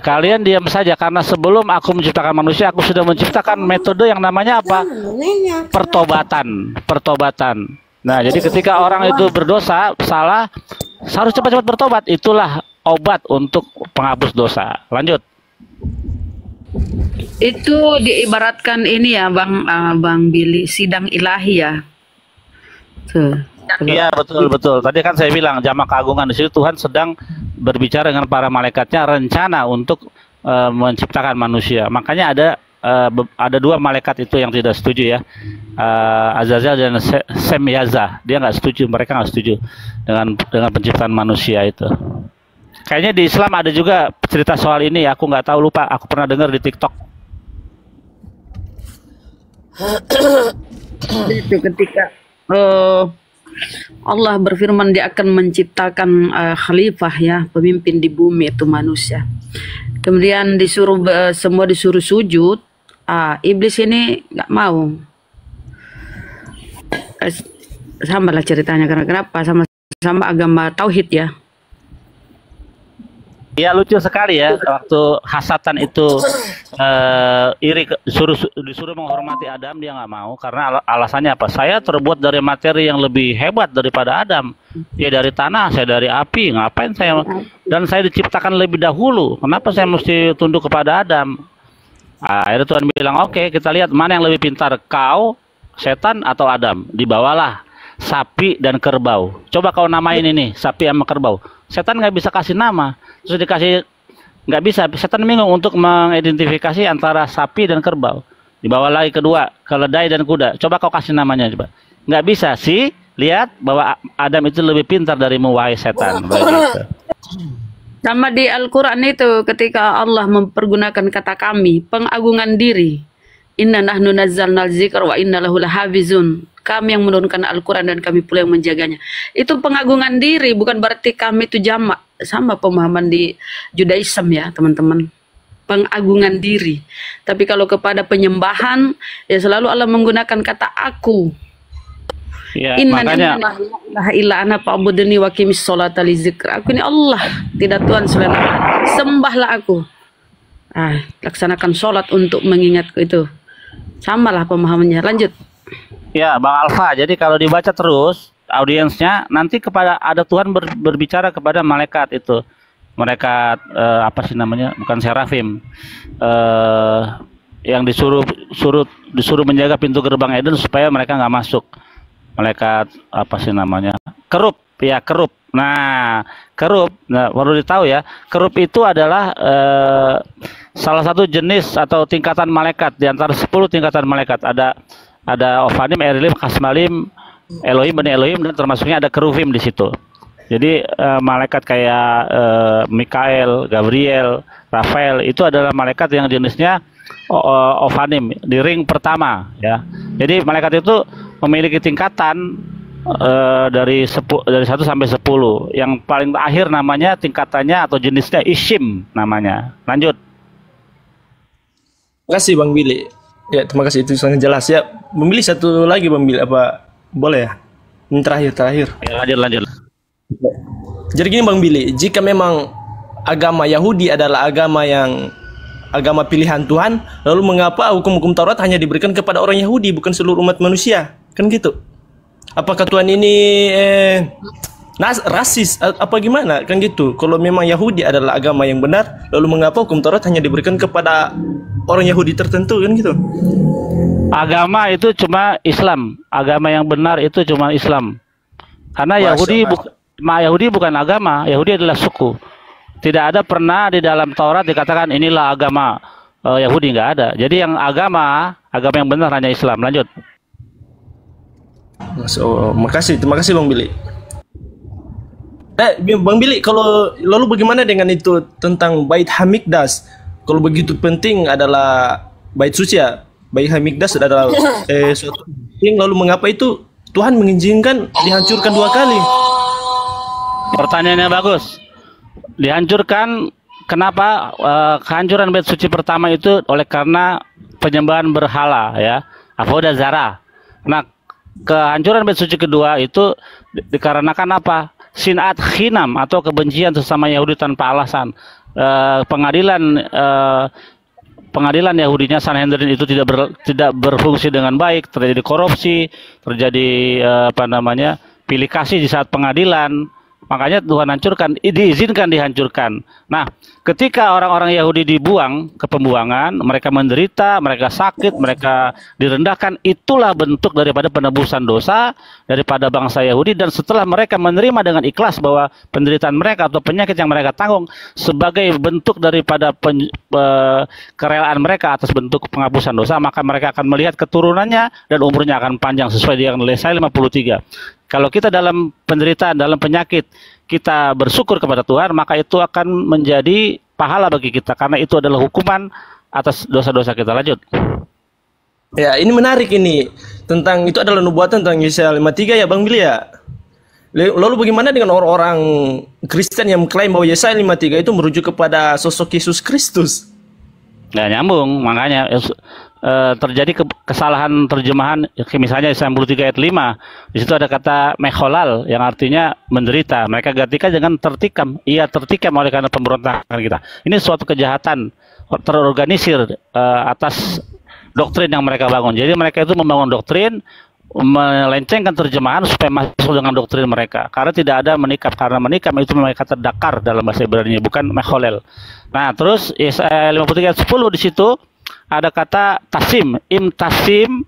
kalian diam saja karena sebelum aku menciptakan manusia aku sudah menciptakan metode yang namanya apa? Pertobatan. Nah, jadi ketika orang itu berdosa, salah, harus cepat-cepat bertobat. Itulah obat untuk penghapus dosa. Lanjut. Itu diibaratkan ini ya Bang Billy, sidang ilahi ya. Tuh. Iya betul. Tadi kan saya bilang jamaah keagungan di situ Tuhan sedang berbicara dengan para malaikatnya rencana untuk menciptakan manusia. Makanya ada dua malaikat itu yang tidak setuju ya, Azazel dan Semyaza. Dia nggak setuju, mereka nggak setuju dengan penciptaan manusia itu. Kayaknya di Islam ada juga cerita soal ini. Aku nggak tahu, lupa. Aku pernah dengar di TikTok. Itu ketika Allah berfirman dia akan menciptakan khalifah ya, pemimpin di bumi itu manusia. Kemudian semua disuruh sujud. Iblis ini nggak mau. Sama lah ceritanya, karena kenapa? Sama agama tauhid ya. Ya lucu sekali ya, waktu hasatan itu disuruh menghormati Adam, dia nggak mau karena alasannya apa? Saya terbuat dari materi yang lebih hebat daripada Adam. Dia dari tanah, saya dari api. Ngapain saya? Dan saya diciptakan lebih dahulu. Kenapa saya mesti tunduk kepada Adam? Akhirnya Tuhan bilang, oke, kita lihat mana yang lebih pintar, kau, setan atau Adam. Dibawalah sapi dan kerbau. Coba kau namain ini sapi sama kerbau. Setan nggak bisa kasih nama. Terus dikasih, nggak bisa. Setan bingung untuk mengidentifikasi antara sapi dan kerbau. Dibawa lagi kedua, keledai dan kuda. Coba kau kasih namanya, coba. Nggak bisa sih. Lihat bahwa Adam itu lebih pintar darimu, wahai setan. Begitu. Sama di Al-Quran itu ketika Allah mempergunakan kata kami, pengagungan diri. Inna nahnu nazzalnal dzikra wa inna lahu lahafizun. Kami yang menurunkan Al-Quran dan kami pula yang menjaganya. Itu pengagungan diri, bukan berarti kami itu jamak. Sama pemahaman di Judaism ya teman-teman. Pengagungan diri. Tapi kalau kepada penyembahan, ya selalu Allah menggunakan kata aku. Ya, makanya ana fa'budni wa qimis sholata li dzikri. Aku ini Allah, tidak Tuhan selain Allah. Sembahlah aku. Laksanakan sholat untuk mengingatku itu. Samalah pemahamannya. Lanjut. Ya, Bang Alfa. Jadi kalau dibaca terus audiensnya, nanti ada Tuhan berbicara kepada malaikat itu. Malaikat apa sih namanya? Bukan serafim. Yang disuruh menjaga pintu gerbang Eden supaya mereka nggak masuk. Malaikat apa sih namanya? Kerub, ya kerub. Nah, kerub, perlu ditahu ya, kerub itu adalah salah satu jenis atau tingkatan malaikat di antara 10 tingkatan malaikat. Ada Ofanim, Erilim, Kasmalim, Elohim, Bani Elohim, dan termasuknya ada keruvim di situ. Jadi malaikat kayak Mikael, Gabriel, Rafael itu adalah malaikat yang jenisnya Ofanim di ring pertama ya. Jadi malaikat itu memiliki tingkatan dari 1 sampai 10. Yang paling akhir namanya tingkatannya atau jenisnya Ishim namanya. Lanjut. Terima kasih Bang Billy. Ya, terima kasih, itu sangat jelas ya. Memilih satu lagi Bang Billy, apa boleh ya? Ini terakhir. Ya, lanjut. Jadi gini Bang Billy, jika memang agama Yahudi adalah agama pilihan Tuhan, lalu mengapa hukum-hukum Taurat hanya diberikan kepada orang Yahudi, bukan seluruh umat manusia? Kan gitu. Apakah Tuhan ini rasis apa gimana? Kan gitu. Kalau memang Yahudi adalah agama yang benar, lalu mengapa hukum Taurat hanya diberikan kepada orang Yahudi tertentu, kan gitu? Agama itu cuma Islam. Agama yang benar itu cuma Islam. Karena Yahudi bukan agama, Yahudi adalah suku. Tidak ada pernah di dalam Taurat dikatakan inilah agama Yahudi, nggak ada. Jadi yang agama yang benar hanya Islam. Lanjut. Terima kasih Bang Billy. Bang Billy, kalau lalu bagaimana dengan itu tentang Bait Hamikdas? Kalau begitu penting adalah bait suci ya, Bait Hamikdas adalah suatu penting, lalu mengapa itu Tuhan mengizinkan dihancurkan 2 kali? Pertanyaannya bagus. Dihancurkan, kenapa kehancuran bait suci pertama itu karena penyembahan berhala ya, avodah zarah. Nah, kehancuran bait suci kedua itu dikarenakan apa? Sinat khinam atau kebencian sesama Yahudi tanpa alasan. Pengadilan Yahudinya Sanhedrin itu tidak berfungsi dengan baik, terjadi korupsi, terjadi pilih kasih di saat pengadilan. Makanya Tuhan hancurkan, diizinkan dihancurkan. Nah, ketika orang-orang Yahudi dibuang ke pembuangan, mereka menderita, mereka sakit, mereka direndahkan, itulah bentuk daripada penebusan dosa daripada bangsa Yahudi. Dan setelah mereka menerima dengan ikhlas bahwa penderitaan mereka atau penyakit yang mereka tanggung sebagai bentuk daripada kerelaan mereka atas bentuk penghapusan dosa, maka mereka akan melihat keturunannya dan umurnya akan panjang sesuai dengan Yesaya 53. Kalau kita dalam penderitaan, dalam penyakit, kita bersyukur kepada Tuhan, maka itu akan menjadi pahala bagi kita, karena itu adalah hukuman atas dosa-dosa kita. Lanjut. Ya, ini menarik ini. Tentang itu adalah nubuatan tentang Yesaya 53 ya Bang Billy ya. Lalu bagaimana dengan orang-orang Kristen yang mengklaim bahwa Yesaya 53 itu merujuk kepada sosok Yesus Kristus? Nggak nyambung, makanya terjadi kesalahan terjemahan. Misalnya Yesaya 53 ayat 5, di situ ada kata mekholal yang artinya menderita. Mereka gantikan dengan tertikam. Ia tertikam oleh karena pemberontakan kita. Ini suatu kejahatan terorganisir atas doktrin yang mereka bangun. Jadi mereka itu membangun doktrin, melencengkan terjemahan supaya masuk dengan doktrin mereka. Karena tidak ada menikam. Karena menikam itu memang kata dakar dalam bahasa Ibrani, bukan mekholel. Nah, terus Yesaya 53 ayat 10 di situ ada kata tasim, tasim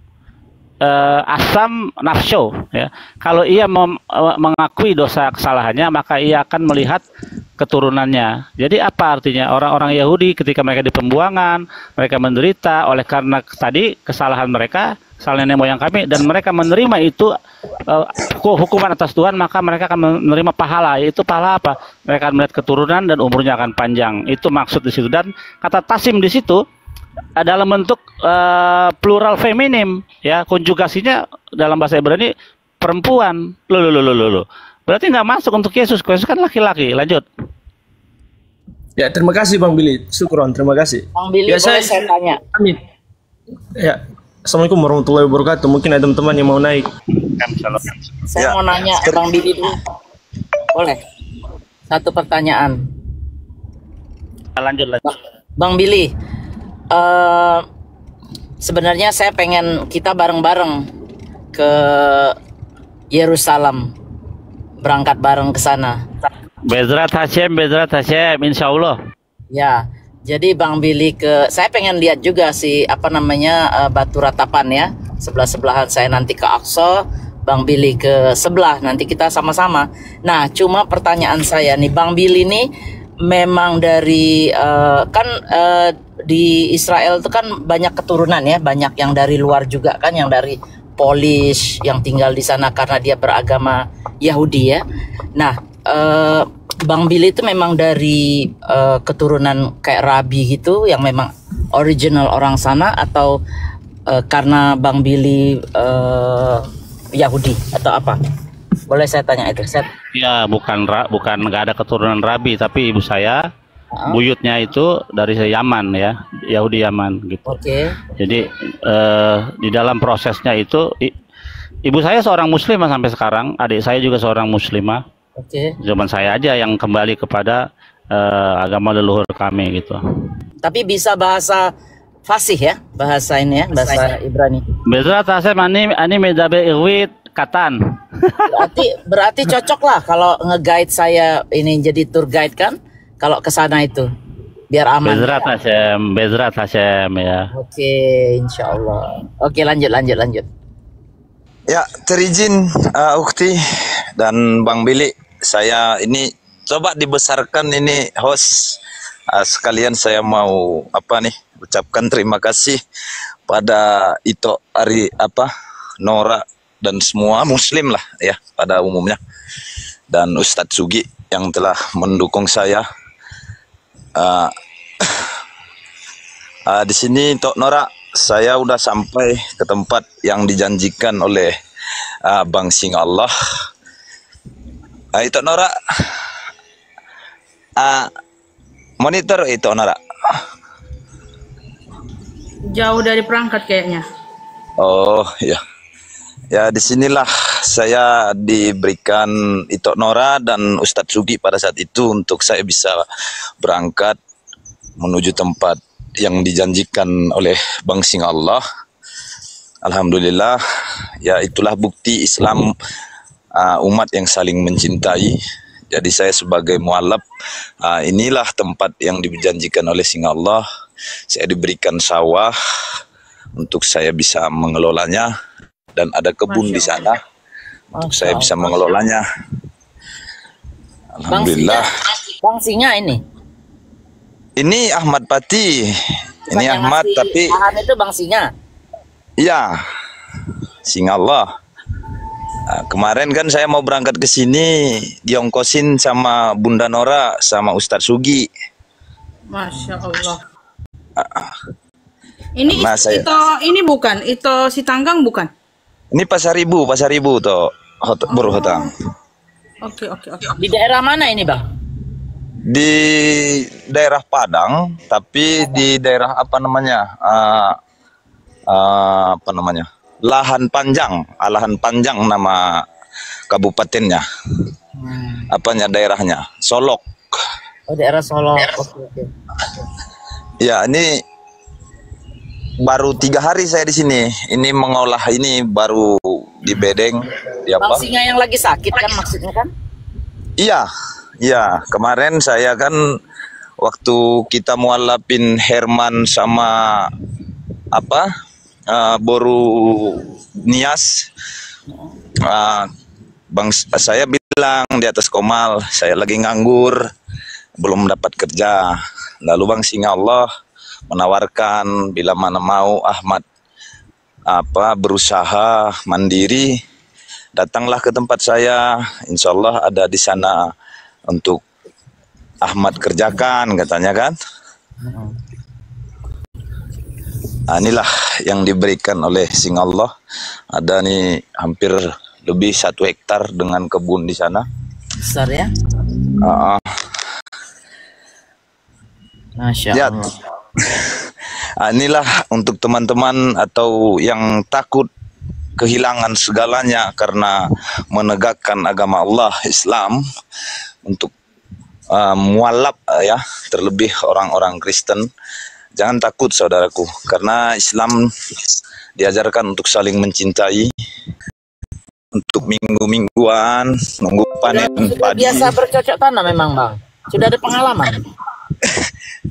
asam nafsyo, ya. Kalau ia mengakui dosa kesalahannya, maka ia akan melihat keturunannya. Jadi apa artinya? Orang-orang Yahudi ketika mereka di pembuangan, mereka menderita oleh karena tadi kesalahan mereka, kesalahan nenek moyang kami, dan mereka menerima itu hukuman atas Tuhan, maka mereka akan menerima pahala. Itu pahala apa? Mereka akan melihat keturunan dan umurnya akan panjang. Itu maksud di situ. Dan kata tasim di situ dalam bentuk plural feminim, ya, konjugasinya dalam bahasa Ibrani perempuan. Loh. Berarti nggak masuk untuk Yesus. Yesus kan laki-laki. Lanjut. Ya, terima kasih Bang Billy. Syukron, terima kasih. Bang Billy, ya, boleh saya tanya? Amin. Ya, Assalamualaikum warahmatullahi wabarakatuh. Mungkin ada teman-teman yang mau naik. Saya mau nanya Bang Billy dulu. Boleh? Satu pertanyaan. Lanjut. Bang Billy, sebenarnya saya pengen kita bareng-bareng ke Yerusalem, berangkat bareng ke sana. Bezrat Hashem, insya Allah. Ya, jadi Bang Billy saya pengen lihat juga batu ratapan ya, sebelah-sebelahan. Saya nanti ke Aqsa, Bang Billy ke sebelah, nanti kita sama-sama. Nah, cuma pertanyaan saya nih, Bang Billy nih memang dari di Israel itu kan banyak keturunan ya, banyak yang dari luar juga kan, yang dari Polish yang tinggal di sana karena dia beragama Yahudi ya. Nah, Bang Billy itu memang dari keturunan kayak Rabi gitu, yang memang original orang sana, atau karena Bang Billy Yahudi atau apa? Boleh saya tanya itu? Ya, bukan nggak ada keturunan Rabi, tapi ibu saya buyutnya itu dari Yaman ya, Yahudi Yaman gitu. Oke. Jadi di dalam prosesnya itu ibu saya seorang muslimah sampai sekarang, adik saya juga seorang muslimah. Oke. Zaman saya aja yang kembali kepada agama leluhur kami gitu. Tapi bisa bahasa fasih ya, bahasa ini ya, bahasa Ibrani. Bezrat Hashem ani medabe irwit katan. Berarti cocok lah kalau nge-guide saya ini jadi tour guide kan? Kalau ke sana itu biar aman. Bezrat Hashem ya. Oke, insya Allah. Oke, lanjut. Ya, terizin Ukti dan Bang Billy, saya ini coba dibesarkan ini host. Sekalian saya mau ucapkan terima kasih pada Ito Nora dan semua muslim lah ya pada umumnya, dan Ustadz Sugi yang telah mendukung saya. Di sini Tok Nora, saya udah sampai ke tempat yang dijanjikan oleh Bang Sing Allah. Tok Nora, monitor itu Nora. Jauh dari perangkat kayaknya. Oh ya, ya disinilah saya diberikan Ito Nora dan Ustadz Sugi pada saat itu untuk saya bisa berangkat menuju tempat yang dijanjikan oleh Bang Sing Allah. Alhamdulillah, ya itulah bukti Islam, umat yang saling mencintai. Jadi saya sebagai mualaf, inilah tempat yang dijanjikan oleh Singa Allah. Saya diberikan sawah untuk saya bisa mengelolanya, dan ada kebun di sana untuk saya bisa mengelolanya. Alhamdulillah. Bang Singa ini. Ini Ahmad Pati. Ini Yang Ahmad ngasih tapi lahan itu Bang Singa. iya, Singa Allah. Nah, kemarin kan saya mau berangkat ke sini, diongkosin sama Bunda Nora sama Ustadz Sugi. Masya Allah. Nah, saya- ini bukan, itu si Tanggang bukan? Ini Pasar Ibu toh, Burhutang. Oke. Di daerah mana ini Bang? Di daerah Padang, tapi di daerah apa namanya? Lahan Panjang nama kabupatennya. Apanya daerahnya? Solok. Oh, daerah Solo. Oke. Ya, ini baru 3 hari saya di sini. Ini mengolah ini baru di bedeng. Di Bang apa? Singa yang lagi sakit kan maksudnya kan? Iya. Kemarin saya kan waktu kita mualafin Herman sama Boru Nias, saya bilang di atas Komal, saya lagi nganggur, belum dapat kerja. Lalu Bang Singa Allah menawarkan bila mana mau Ahmad berusaha mandiri, datanglah ke tempat saya, insya Allah ada di sana untuk Ahmad kerjakan, katanya kan. Nah, inilah yang diberikan oleh Singa Allah. Ada nih hampir lebih 1 hektar dengan kebun di sana. Besar ya? Masya Ya. Allah. Inilah untuk teman-teman atau yang takut kehilangan segalanya karena menegakkan agama Allah Islam, untuk mualaf ya, terlebih orang-orang Kristen. Jangan takut saudaraku, karena Islam diajarkan untuk saling mencintai, untuk minggu-mingguan, nunggu panen Sudah padi. biasa bercocok tanam memang Bang? Sudah ada pengalaman?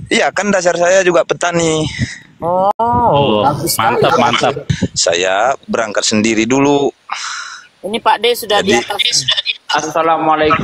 Iya, kan dasar saya juga petani. Oh, bagus sekali. Mantap. Saya berangkat sendiri dulu. Ini Pak D sudah di atas. Assalamualaikum